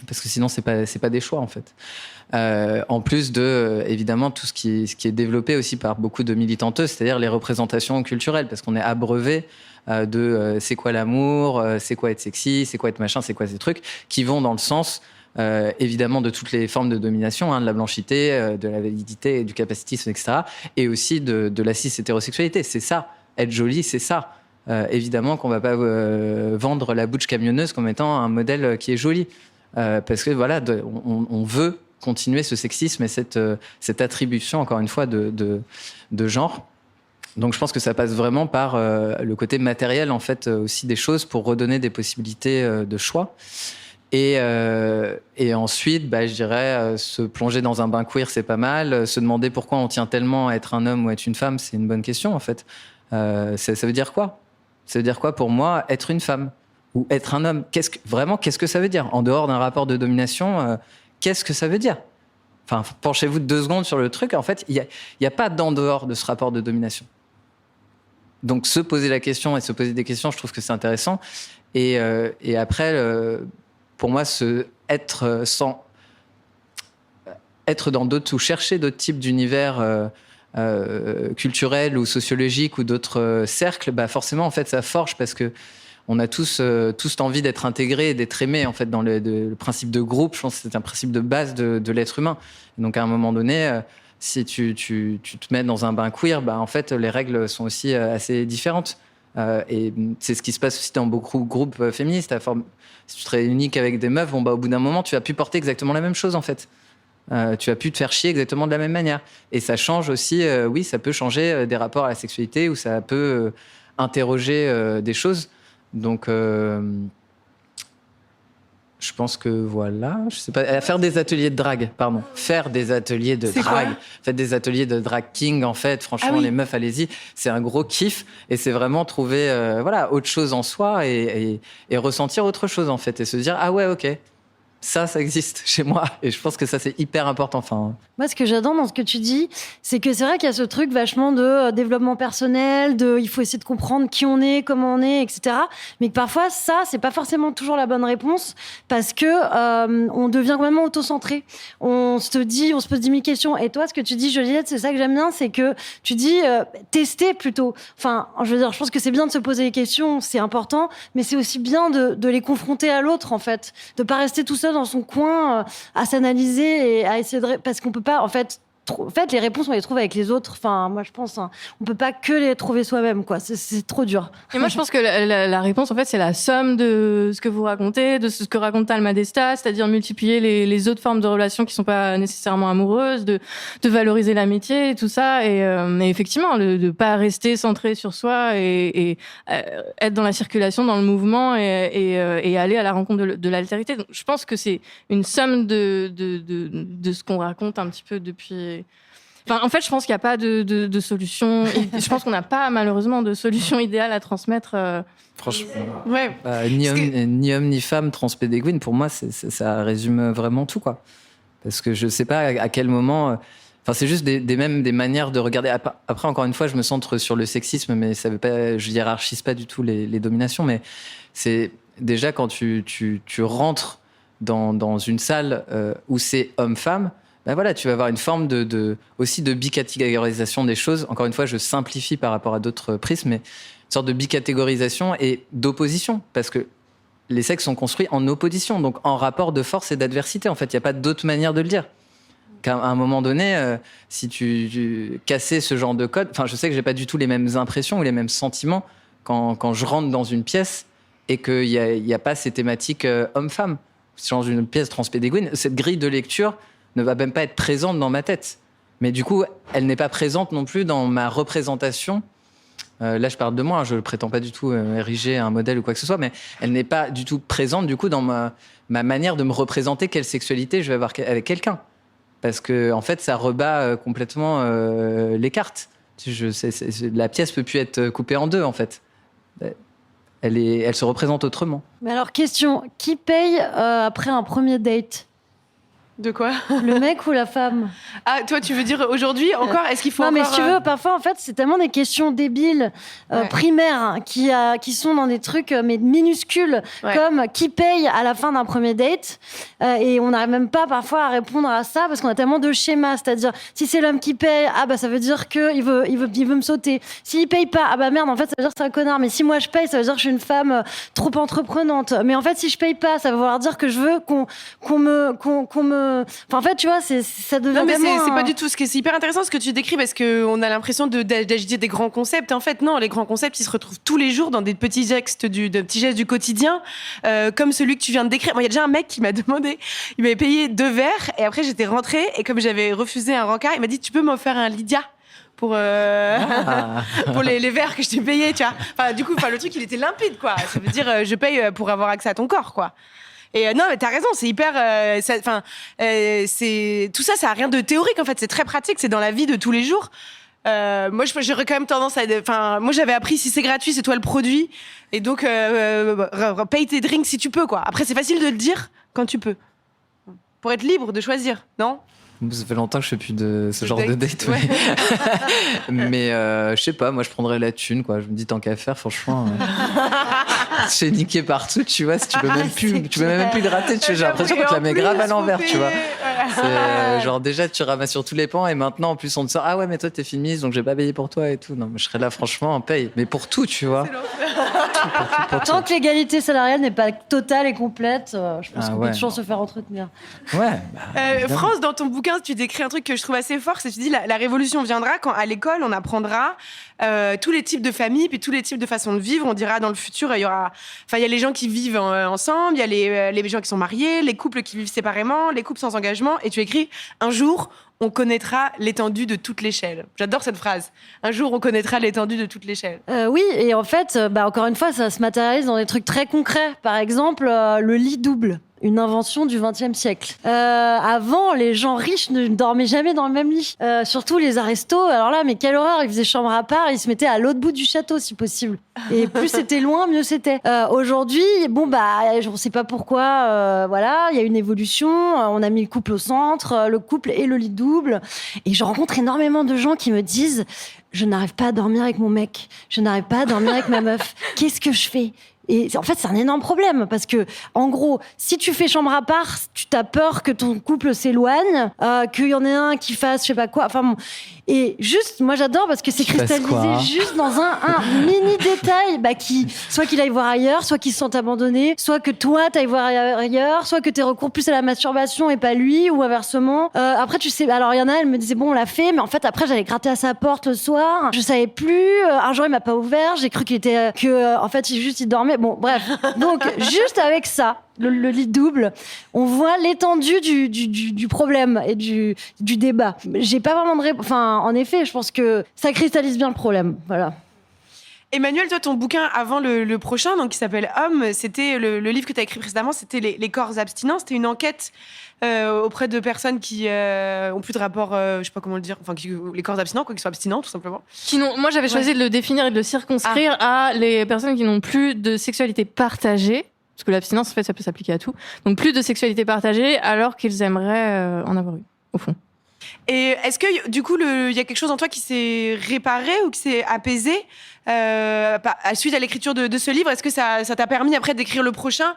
Parce que sinon, c'est pas des choix, en fait. En plus de, évidemment, tout ce qui est développé aussi par beaucoup de militanteuses, c'est-à-dire les représentations culturelles, parce qu'on est abreuvé de c'est quoi l'amour, c'est quoi être sexy, c'est quoi être machin, c'est quoi ces trucs, qui vont dans le sens, évidemment, de toutes les formes de domination, hein, de la blanchité, de la validité, du capacitisme, etc., et aussi de la cis-hétérosexualité. C'est ça. Être jolie, c'est ça. Évidemment qu'on va pas vendre la bouche camionneuse comme étant un modèle qui est joli. Parce que voilà, on veut continuer ce sexisme et cette attribution, encore une fois, de genre. Donc je pense que ça passe vraiment par le côté matériel, en fait, aussi des choses pour redonner des possibilités de choix. Et ensuite, je dirais, se plonger dans un bain queer, c'est pas mal. Se demander pourquoi on tient tellement à être un homme ou être une femme, c'est une bonne question, en fait. Ça veut dire quoi? Ça veut dire quoi pour moi, être une femme ou être un homme? Qu'est-ce que ça veut dire? En dehors d'un rapport de domination, qu'est-ce que ça veut dire? Enfin, penchez-vous 2 secondes sur le truc. En fait, il y a pas d'en dehors de ce rapport de domination. Donc, se poser la question et se poser des questions, je trouve que c'est intéressant. Et après, pour moi, être dans d'autres ou chercher d'autres types d'univers culturels ou sociologiques ou d'autres cercles, forcément, en fait, ça forge parce que on a tous envie d'être intégrés et d'être aimés, en fait, dans le principe de groupe. Je pense que c'est un principe de base de l'être humain. Et donc, à un moment donné, si tu te mets dans un bain queer, en fait, les règles sont aussi assez différentes. Et c'est ce qui se passe aussi dans beaucoup de groupes féministes. Si tu te réunis qu'avec des meufs, au bout d'un moment, tu vas plus porter exactement la même chose, en fait. Tu vas plus te faire chier exactement de la même manière. Et ça change aussi, oui, ça peut changer des rapports à la sexualité ou ça peut interroger des choses. Donc, je pense que voilà, je sais pas, faire des ateliers de drague, pardon. Faire des ateliers de drague. Faites des ateliers de drag king, en fait. Franchement, les meufs, allez-y. C'est un gros kiff. Et c'est vraiment trouver, autre chose en soi et ressentir autre chose, en fait. Et se dire, ah ouais, ok. Ça existe chez moi. Et je pense que ça, c'est hyper important. Enfin, moi, ce que j'adore dans ce que tu dis, c'est que c'est vrai qu'il y a ce truc vachement de développement personnel, il faut essayer de comprendre qui on est, comment on est, etc. Mais que parfois, ça, c'est pas forcément toujours la bonne réponse parce que on devient vraiment auto-centré. On se pose 10 000 questions. Et toi, ce que tu dis, Juliette, c'est ça que j'aime bien, c'est que tu dis tester plutôt. Enfin, je veux dire, je pense que c'est bien de se poser des questions, c'est important, mais c'est aussi bien de les confronter à l'autre, en fait. De pas rester tout seul dans son coin à s'analyser et à essayer parce qu'on peut pas, en fait, en fait, les réponses, on les trouve avec les autres. Enfin, moi, je pense, on peut pas que les trouver soi-même, quoi. C'est trop dur. Et moi, je pense que la réponse, en fait, c'est la somme de ce que vous racontez, de ce que raconte Alma Desta, c'est-à-dire multiplier les autres formes de relations qui sont pas nécessairement amoureuses, de valoriser l'amitié et tout ça. Et effectivement, de pas rester centré sur soi et être dans la circulation, dans le mouvement et aller à la rencontre de l'altérité. Donc, je pense que c'est une somme de ce qu'on raconte un petit peu depuis. Enfin, en fait, je pense qu'il n'y a pas de solution. Je pense qu'on n'a pas, malheureusement, de solution idéale à transmettre. Franchement, Ouais. ni homme ni femme transpédéguine, pour moi, ça résume vraiment tout, quoi. Parce que je sais pas à quel moment. Enfin, c'est juste des manières de regarder. Après, encore une fois, je me centre sur le sexisme, mais ça veut pas. Je hiérarchise pas du tout les dominations, mais c'est déjà quand tu rentres dans une salle où c'est homme-femme. Ben voilà, tu vas avoir une forme aussi de bicatégorisation des choses. Encore une fois, je simplifie par rapport à d'autres prismes, mais une sorte de bicatégorisation et d'opposition, parce que les sexes sont construits en opposition, donc en rapport de force et d'adversité. En fait, il n'y a pas d'autre manière de le dire. Qu'à un moment donné, si tu cassais ce genre de code, enfin, je sais que j'ai pas du tout les mêmes impressions ou les mêmes sentiments quand je rentre dans une pièce et qu'il y a pas ces thématiques homme-femme. Si dans une pièce transpédéguine, cette grille de lecture ne va même pas être présente dans ma tête. Mais du coup, elle n'est pas présente non plus dans ma représentation. Là, je parle de moi, je ne prétends pas du tout ériger un modèle ou quoi que ce soit, mais elle n'est pas du tout présente du coup dans ma manière de me représenter quelle sexualité je vais avoir avec quelqu'un. Parce que en fait, ça rebat complètement les cartes. La pièce peut plus être coupée en deux, en fait. Elle se représente autrement. Mais alors, question, qui paye après un premier date ? De quoi? Le mec ou la femme? Ah, toi, tu veux dire aujourd'hui encore? Est-ce qu'il faut non, encore... mais si tu veux, parfois, en fait, c'est tellement des questions débiles, primaires, hein, qui sont dans des trucs mais minuscules, comme qui paye à la fin d'un premier date, et on n'arrive même pas parfois à répondre à ça parce qu'on a tellement de schémas. C'est-à-dire, si c'est l'homme qui paye, ah bah ça veut dire qu'il veut me sauter. S'il paye pas, ah bah merde, en fait, ça veut dire que c'est un connard. Mais si moi je paye, ça veut dire que je suis une femme trop entreprenante. Mais en fait, si je paye pas, ça veut vouloir dire que je veux qu'on me Enfin, en fait, tu vois, ça devient. Non, mais vraiment c'est pas du tout. C'est hyper intéressant ce que tu décris parce qu'on a l'impression d'agiter des grands concepts. En fait, non, les grands concepts, ils se retrouvent tous les jours dans des petits gestes du quotidien, comme celui que tu viens de décrire. Moi, il y a déjà un mec qui m'a demandé, il m'avait payé 2 verres et après j'étais rentrée et comme j'avais refusé un rencard, il m'a dit tu peux m'offrir un Lydia pour les verres que je t'ai payés, tu vois. Enfin, du coup, le truc il était limpide, quoi. Ça veut dire je paye pour avoir accès à ton corps, quoi. Et non, mais t'as raison, c'est hyper. Tout ça, ça a rien de théorique en fait. C'est très pratique, c'est dans la vie de tous les jours. Moi, j'aurais quand même tendance à. Moi, j'avais appris si c'est gratuit, c'est toi le produit. Et donc, paye tes drinks si tu peux, quoi. Après, c'est facile de le dire quand tu peux. Pour être libre de choisir, non? Ça fait longtemps que je fais plus de ce genre de date, ouais. Mais je sais pas, moi je prendrais la thune, quoi. Je me dis tant qu'à faire, franchement, c'est niqué partout, tu vois. Si tu peux même plus gratter, j'ai l'impression qu'on te la met grave à l'envers, tu vois. C'est genre déjà tu ramasses sur tous les pans et maintenant en plus on te sort ah ouais mais toi t'es féministe donc je vais pas payer pour toi et tout. Non mais je serais là franchement en paye, mais pour tout, tu vois. Pour tant que l'égalité salariale n'est pas totale et complète, je pense qu'on peut toujours se faire entretenir. Ouais. France, dans ton bouquin, tu décris un truc que je trouve assez fort, c'est que tu dis la révolution viendra quand à l'école on apprendra tous les types de familles puis tous les types de façons de vivre. On dira dans le futur il y a les gens qui vivent ensemble, il y a les gens qui sont mariés, les couples qui vivent séparément, les couples sans engagement. Et tu écris un jour on connaîtra l'étendue de toute l'échelle. J'adore cette phrase. Un jour, on connaîtra l'étendue de toute l'échelle. Oui, et en fait, encore une fois, ça se matérialise dans des trucs très concrets. Par exemple, le lit double. Une invention du XXe siècle. Avant, les gens riches ne dormaient jamais dans le même lit. Surtout les arestos. Alors là, mais quelle horreur! Ils faisaient chambre à part, ils se mettaient à l'autre bout du château, si possible. Et plus c'était loin, mieux c'était. Aujourd'hui, on sait pas pourquoi. Voilà, il y a une évolution. On a mis le couple au centre, le couple et le lit double. Et je rencontre énormément de gens qui me disent je n'arrive pas à dormir avec mon mec. Je n'arrive pas à dormir avec ma meuf. Qu'est-ce que je fais? Et en fait, c'est un énorme problème parce que, en gros, si tu fais chambre à part, tu t'as peur que ton couple s'éloigne, qu'il y en ait un qui fasse je sais pas quoi. Enfin bon. Et juste, moi j'adore parce que c'est cristallisé juste dans un mini détail soit qu'il aille voir ailleurs, soit qu'il se sente abandonné, soit que toi t'ailles voir ailleurs, soit que t'aies recours plus à la masturbation et pas lui, ou inversement. Après, tu sais, alors il y en a, elle me disait bon, on l'a fait, mais en fait après j'allais gratter à sa porte le soir, je savais plus, un jour il m'a pas ouvert, j'ai cru qu'il était en fait il dormait. Bon, bref. Donc juste avec ça, le lit double, on voit l'étendue du problème et du débat. J'ai pas vraiment en effet, je pense que ça cristallise bien le problème. Voilà. Emmanuel, toi, ton bouquin avant le prochain, donc qui s'appelle Homme, c'était le livre que tu as écrit précédemment, c'était les corps abstinents. C'était une enquête auprès de personnes qui ont plus de rapport, je sais pas comment le dire, enfin les corps abstinents, qui sont abstinents tout simplement. Moi, j'avais choisi de le définir et de le circonscrire à les personnes qui n'ont plus de sexualité partagée. Parce que l'abstinence, en fait, ça peut s'appliquer à tout. Donc, plus de sexualité partagée alors qu'ils aimeraient en avoir eu, au fond. Et est-ce que, du coup, il y a quelque chose en toi qui s'est réparé ou qui s'est apaisé suite à l'écriture de ce livre? Est-ce que ça t'a permis après d'écrire le prochain?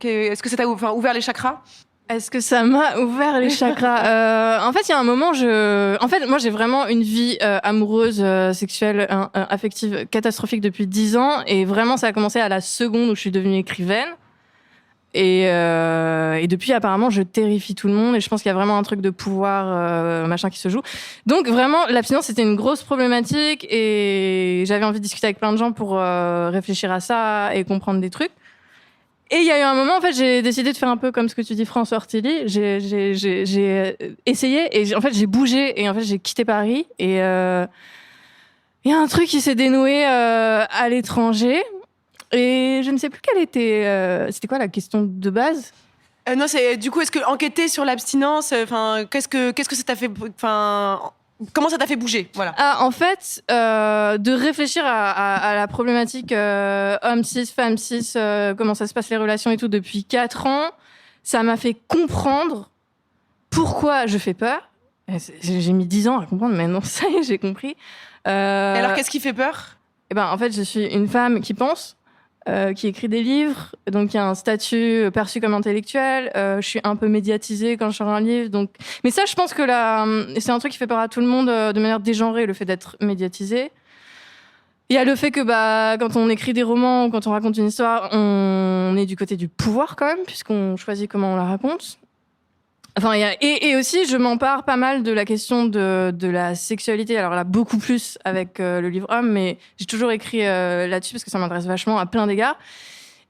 Est-ce que ça t'a ouvert les chakras? Est-ce que ça m'a ouvert les chakras? En fait, il y a un moment, moi, j'ai vraiment une vie amoureuse, sexuelle, affective catastrophique depuis 10 ans. Et vraiment, ça a commencé à la seconde où je suis devenue écrivaine. Et depuis, apparemment, je terrifie tout le monde. Et je pense qu'il y a vraiment un truc de pouvoir, machin, qui se joue. Donc, vraiment, l'abstinence, c'était une grosse problématique. Et j'avais envie de discuter avec plein de gens pour réfléchir à ça et comprendre des trucs. Et il y a eu un moment, en fait, j'ai décidé de faire un peu comme ce que tu dis, François Ortilli. J'ai essayé et en fait, j'ai bougé et en fait, j'ai quitté Paris. Et il y a un truc qui s'est dénoué à l'étranger. Et je ne sais plus quelle était. C'était quoi la question de base? Non, c'est du coup, est-ce que enquêter sur l'abstinence, qu'est-ce que ça t'a fait, comment ça t'a fait bouger, voilà. En fait, de réfléchir à la problématique homme cis, femme cis, comment ça se passe les relations et tout depuis 4 ans, ça m'a fait comprendre pourquoi je fais peur. J'ai mis 10 ans à comprendre, mais non, ça y est, j'ai compris. Et alors, qu'est-ce qui fait peur? En fait, je suis une femme qui pense, qui écrit des livres, donc il y a un statut perçu comme intellectuel. Je suis un peu médiatisée quand je sors un livre, donc. Mais ça, je pense que c'est un truc qui fait peur à tout le monde de manière dégenrée, le fait d'être médiatisé. Il y a le fait que quand on écrit des romans ou quand on raconte une histoire, on est du côté du pouvoir quand même, puisqu'on choisit comment on la raconte. Et aussi, je m'empare pas mal de la question de la sexualité. Alors là, beaucoup plus avec le livre Homme, mais j'ai toujours écrit là-dessus parce que ça m'intéresse vachement à plein d'égards.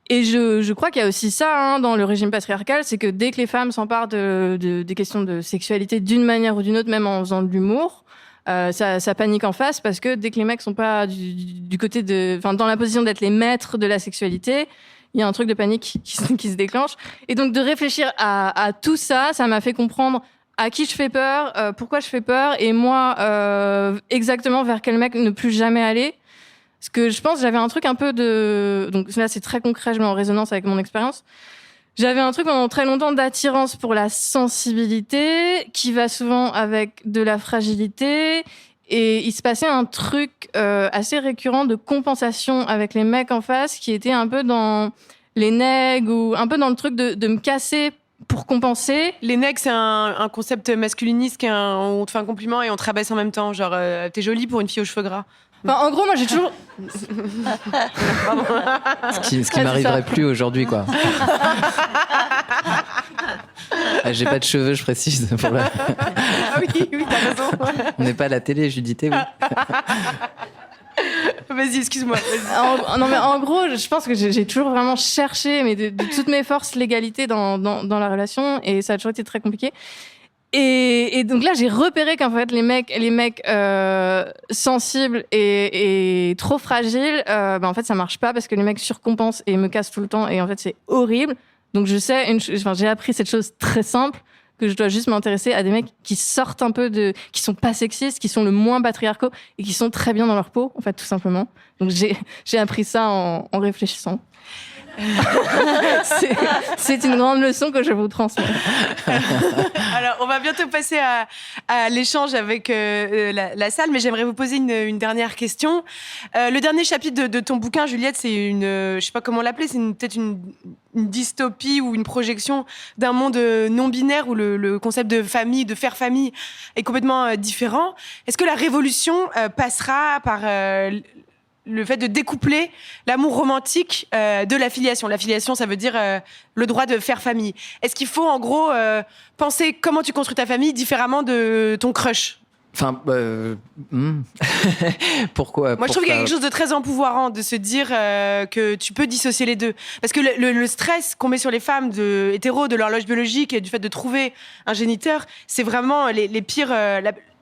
Et je crois qu'il y a aussi ça dans le régime patriarcal, c'est que dès que les femmes s'emparent des questions de sexualité d'une manière ou d'une autre, même en faisant de l'humour, ça panique en face parce que dès que les mecs sont pas du côté dans la position d'être les maîtres de la sexualité, il y a un truc de panique qui se déclenche. Et donc, de réfléchir à tout ça, ça m'a fait comprendre à qui je fais peur, pourquoi je fais peur, et moi, exactement vers quel mec ne plus jamais aller. Parce que je pense que j'avais un truc un peu de... Donc là, c'est très concret, je mets en résonance avec mon expérience. J'avais un truc pendant très longtemps d'attirance pour la sensibilité, qui va souvent avec de la fragilité. Et il se passait un truc assez récurrent de compensation avec les mecs en face, qui était un peu dans les nègres ou un peu dans le truc de me casser pour compenser. Les nègres, c'est un concept masculiniste où on te fait un compliment et on te rabaisse en même temps. Genre, t'es jolie pour une fille aux cheveux gras. En gros, moi, j'ai toujours... Ce qui m'arriverait plus aujourd'hui, quoi. J'ai pas de cheveux, je précise. Ah oui, t'as raison. On n'est pas à la télé, Judith, oui. Vas-y, excuse-moi. Non, mais en gros, je pense que j'ai toujours vraiment cherché, mais de toutes mes forces, l'égalité dans la relation, et ça a toujours été très compliqué. Et donc là, j'ai repéré qu'en fait, les mecs sensibles et trop fragiles, en fait, ça marche pas parce que les mecs surcompensent et me cassent tout le temps, et en fait, c'est horrible. Donc je sais, j'ai appris cette chose très simple, que je dois juste m'intéresser à des mecs qui sortent un peu qui sont pas sexistes, qui sont le moins patriarcaux et qui sont très bien dans leur peau, en fait, tout simplement. Donc j'ai appris ça en réfléchissant. C'est une grande leçon que je vous transmets. Alors, on va bientôt passer à l'échange avec la salle, mais j'aimerais vous poser une dernière question. Le dernier chapitre de ton bouquin, Juliette, c'est je sais pas comment l'appeler, c'est peut-être une dystopie ou une projection d'un monde non binaire où le concept de famille, de faire famille est complètement différent. Est-ce que la révolution passera par le fait de découpler l'amour romantique de l'affiliation? L'affiliation, ça veut dire le droit de faire famille. Est-ce qu'il faut, en gros, penser comment tu construis ta famille différemment de ton crush? Enfin, pourquoi? Moi, je trouve qu'il y a quelque chose de très empouvoirant de se dire que tu peux dissocier les deux. Parce que le stress qu'on met sur les femmes hétéros, de l'horloge biologique et du fait de trouver un géniteur, c'est vraiment les pires...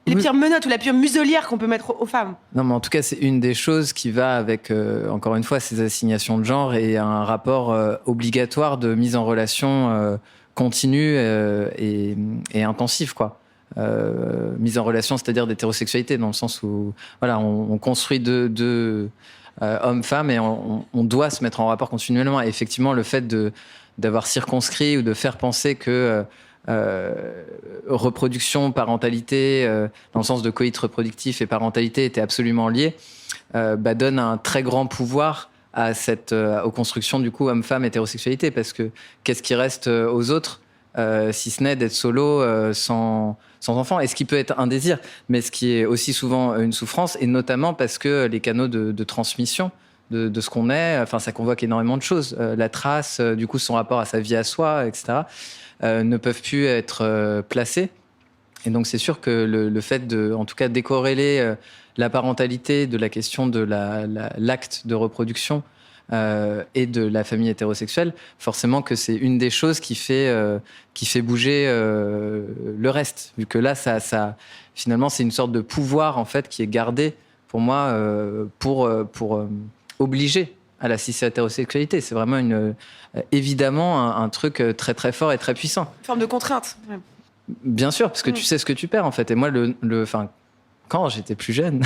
les pires menottes ou la pire muselière qu'on peut mettre aux femmes. Non, mais en tout cas, c'est une des choses qui va avec, encore une fois, ces assignations de genre et un rapport obligatoire de mise en relation continue et intensif, quoi. Mise en relation, c'est-à-dire d'hétérosexualité, dans le sens où voilà, on construit deux hommes-femmes et on doit se mettre en rapport continuellement. Et effectivement, le fait d'avoir circonscrit ou de faire penser que reproduction, parentalité, dans le sens de coït reproductif et parentalité étaient absolument liés, donne un très grand pouvoir aux constructions du coup homme-femme hétérosexualité, parce que qu'est-ce qui reste aux autres si ce n'est d'être solo sans enfant, et ce qui peut être un désir, mais ce qui est aussi souvent une souffrance, et notamment parce que les canaux de transmission de ce qu'on est, enfin ça convoque énormément de choses, la trace, du coup son rapport à sa vie à soi, etc., ne peuvent plus être placés. Et donc c'est sûr que le fait en tout cas décorréler la parentalité de la question de l'acte de reproduction et de la famille hétérosexuelle, forcément que c'est une des choses qui fait bouger le reste, vu que là ça finalement c'est une sorte de pouvoir en fait qui est gardé pour moi pour obliger à la cis-hétérosexualité. C'est vraiment évidemment un truc très très fort et très puissant. Une forme de contrainte. Ouais. Bien sûr, parce que tu sais ce que tu perds en fait. Et moi, quand j'étais plus jeune,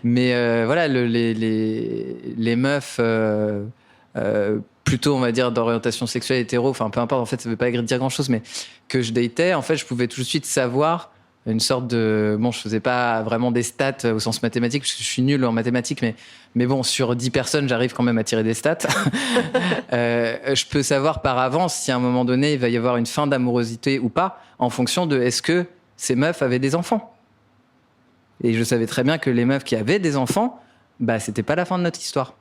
mais voilà, les meufs plutôt, on va dire, d'orientation sexuelle hétéro, enfin peu importe, en fait, ça veut pas dire grand-chose, mais que je datais, en fait, je pouvais tout de suite savoir une sorte de... Bon, je faisais pas vraiment des stats au sens mathématique, parce que je suis nul en mathématiques, mais bon, sur 10 personnes, j'arrive quand même à tirer des stats. Je peux savoir par avance si à un moment donné, il va y avoir une fin d'amorosité ou pas, en fonction de est-ce que ces meufs avaient des enfants. Et je savais très bien que les meufs qui avaient des enfants, c'était pas la fin de notre histoire.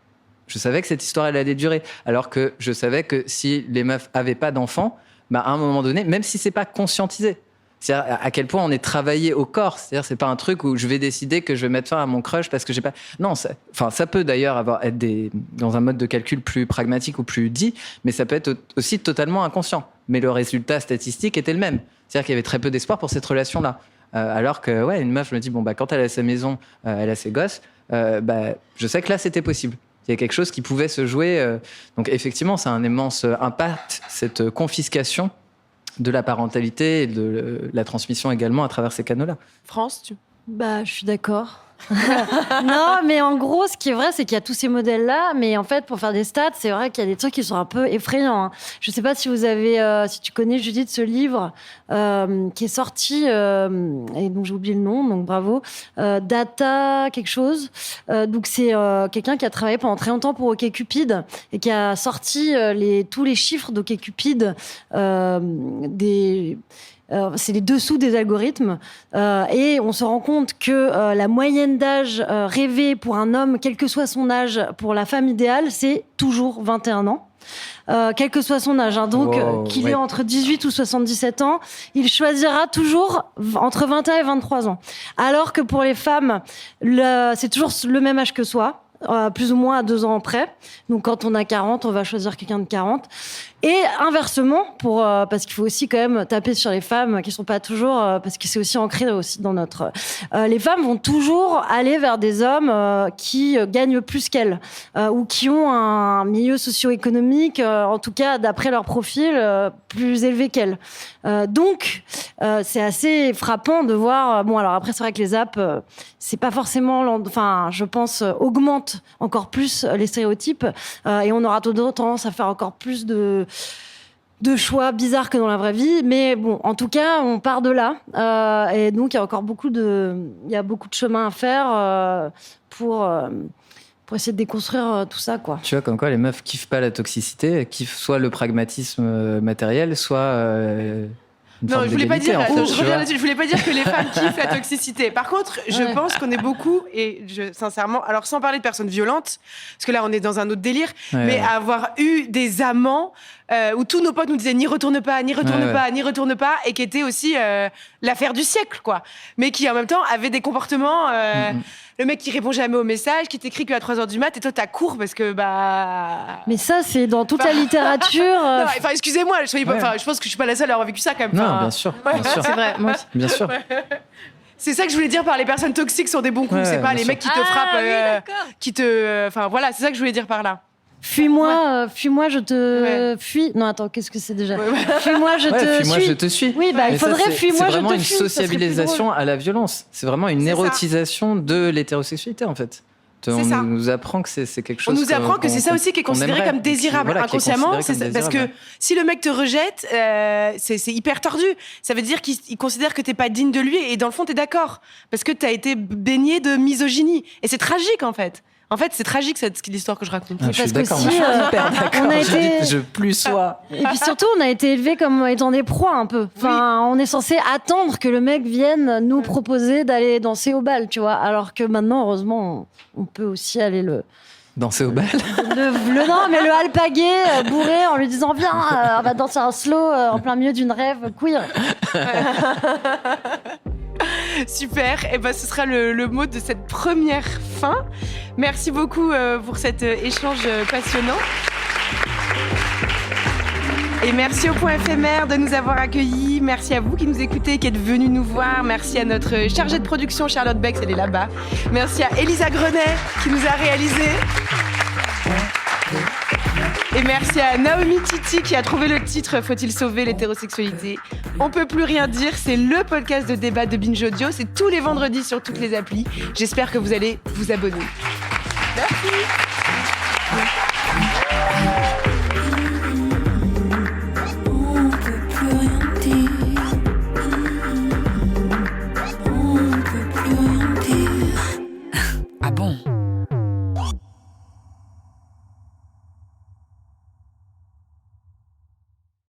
Je savais que cette histoire, elle allait durer. Alors que je savais que si les meufs avaient pas d'enfants, à un moment donné, même si c'est pas conscientisé, c'est-à-dire à quel point on est travaillé au corps. C'est-à-dire c'est pas un truc où je vais décider que je vais mettre fin à mon crush parce que j'ai pas... Non, ça peut d'ailleurs être dans un mode de calcul plus pragmatique ou plus dit, mais ça peut être aussi totalement inconscient. Mais le résultat statistique était le même. C'est-à-dire qu'il y avait très peu d'espoir pour cette relation-là. Alors que, ouais, une meuf, je me dis, quand elle a sa maison, elle a ses gosses, je sais que là, c'était possible. Il y a quelque chose qui pouvait se jouer. Donc, effectivement, ça a un immense impact, cette confiscation de la parentalité et de la transmission également à travers ces canaux-là. France, je suis d'accord. Non, mais en gros, ce qui est vrai, c'est qu'il y a tous ces modèles-là, mais en fait, pour faire des stats, c'est vrai qu'il y a des trucs qui sont un peu effrayants. Hein. Je sais pas si si tu connais, Judith, ce livre qui est sorti, et donc j'ai oublié le nom, donc bravo, Data quelque chose. Donc c'est quelqu'un qui a travaillé pendant très longtemps pour OkCupid et qui a sorti tous les chiffres d'OkCupid c'est les dessous des algorithmes et on se rend compte que la moyenne d'âge rêvée pour un homme, quel que soit son âge, pour la femme idéale, c'est toujours 21 ans. Quel que soit son âge, hein. Donc qu'il ait entre 18 ou 77 ans, il choisira toujours entre 21 et 23 ans. Alors que pour les femmes, c'est toujours le même âge que soi. Plus ou moins à 2 ans près. Donc quand on a 40, on va choisir quelqu'un de 40. Et inversement, parce qu'il faut aussi quand même taper sur les femmes qui sont pas toujours, parce que c'est aussi ancré aussi dans notre... les femmes vont toujours aller vers des hommes qui gagnent plus qu'elles, ou qui ont un milieu socio-économique, en tout cas d'après leur profil, plus élevé qu'elles. Donc c'est assez frappant de voir... Bon alors après c'est vrai que les apps, c'est pas forcément, je pense, augmente alimente encore plus les stéréotypes et on aura tendance à faire encore plus de choix bizarres que dans la vraie vie, mais bon, en tout cas, on part de là, et donc il y a encore beaucoup de chemin à faire pour essayer de déconstruire tout ça, quoi. Tu vois, comme quoi les meufs kiffent pas la toxicité, kiffent soit le pragmatisme matériel, soit une Non, forme je voulais pas d'égalité, dire. en fait, Je tu reviens vois. là-dessus. Je voulais pas dire que les femmes kiffent la toxicité. Par contre, je Ouais. pense qu'on est beaucoup et sincèrement, alors sans parler de personnes violentes, parce que là on est dans un autre délire, Ouais, mais ouais. avoir eu des amants où tous nos potes nous disaient n'y retourne pas, n'y retourne Ouais, pas, n'y retourne pas, et qui était aussi l'affaire du siècle, quoi. Mais qui en même temps avait des comportements. Le mec qui répond jamais aux messages, qui t'écrit qu'à 3h du mat, et toi t'as cours parce que bah. Mais ça, c'est dans toute la littérature. Non, enfin, excusez-moi, je Ouais. pense que je suis pas la seule à avoir vécu ça quand même. Non, Enfin, bien sûr, bien sûr. C'est vrai, moi aussi. Bien sûr. C'est ça que je voulais dire par les personnes toxiques sont des bons coups. Ouais, C'est pas bien les sûr. mecs qui te frappent, qui te. Enfin voilà, c'est ça que je voulais dire par là. Fuis-moi, je te Ouais. fuis. Non, attends, qu'est-ce que c'est déjà? Ouais, ouais. Fuis-moi, je Ouais, te fuis-moi, suis. je te suis. Oui, bah, il Mais ça, faudrait c'est fuis-moi, je vraiment te une fuis. Ça serait plus sociabilisation drôle. à la violence. C'est vraiment une C'est ça. érotisation de l'hétérosexualité, en fait. On ça. nous apprend que c'est quelque On chose. nous apprend que c'est ça aussi qui est qu'on considéré aimerait, comme désirable voilà, qui est inconsciemment. considéré comme Parce que désirable. si le mec te rejette, c'est hyper tordu. Ça veut dire qu'il considère que t'es pas digne de lui et dans le fond t'es d'accord parce que t'as été baigné de misogynie et c'est tragique en fait. En fait, c'est tragique cette l'histoire que je raconte. Ah, je suis parce que d'accord. si, moi, je suis hyper d'accord. on a Je été- dis, je plus sois. Et puis surtout, on a été élevés comme étant des proies un peu. Enfin, on est censé attendre que le mec vienne nous proposer d'aller danser au bal, tu vois. Alors que maintenant, heureusement, on peut aussi aller Danser au bal. non, mais le alpaguer bourré en lui disant viens, on va danser un slow en plein milieu d'une rêve queer. Super, et ben ce sera le mot de cette première fin. Merci beaucoup pour cet échange passionnant. Et merci au Point Éphémère de nous avoir accueillis. Merci à vous qui nous écoutez, qui êtes venus nous voir. Merci à notre chargée de production, Charlotte Bex, elle est là-bas. Merci à Elisa Grenet qui nous a réalisé. Et merci à Naomi Titi qui a trouvé le titre « Faut-il sauver l'hétérosexualité ?» On peut plus rien dire, c'est le podcast de débat de Binge Audio. C'est tous les vendredis sur toutes les applis. J'espère que vous allez vous abonner. Merci. On peut plus rien dire.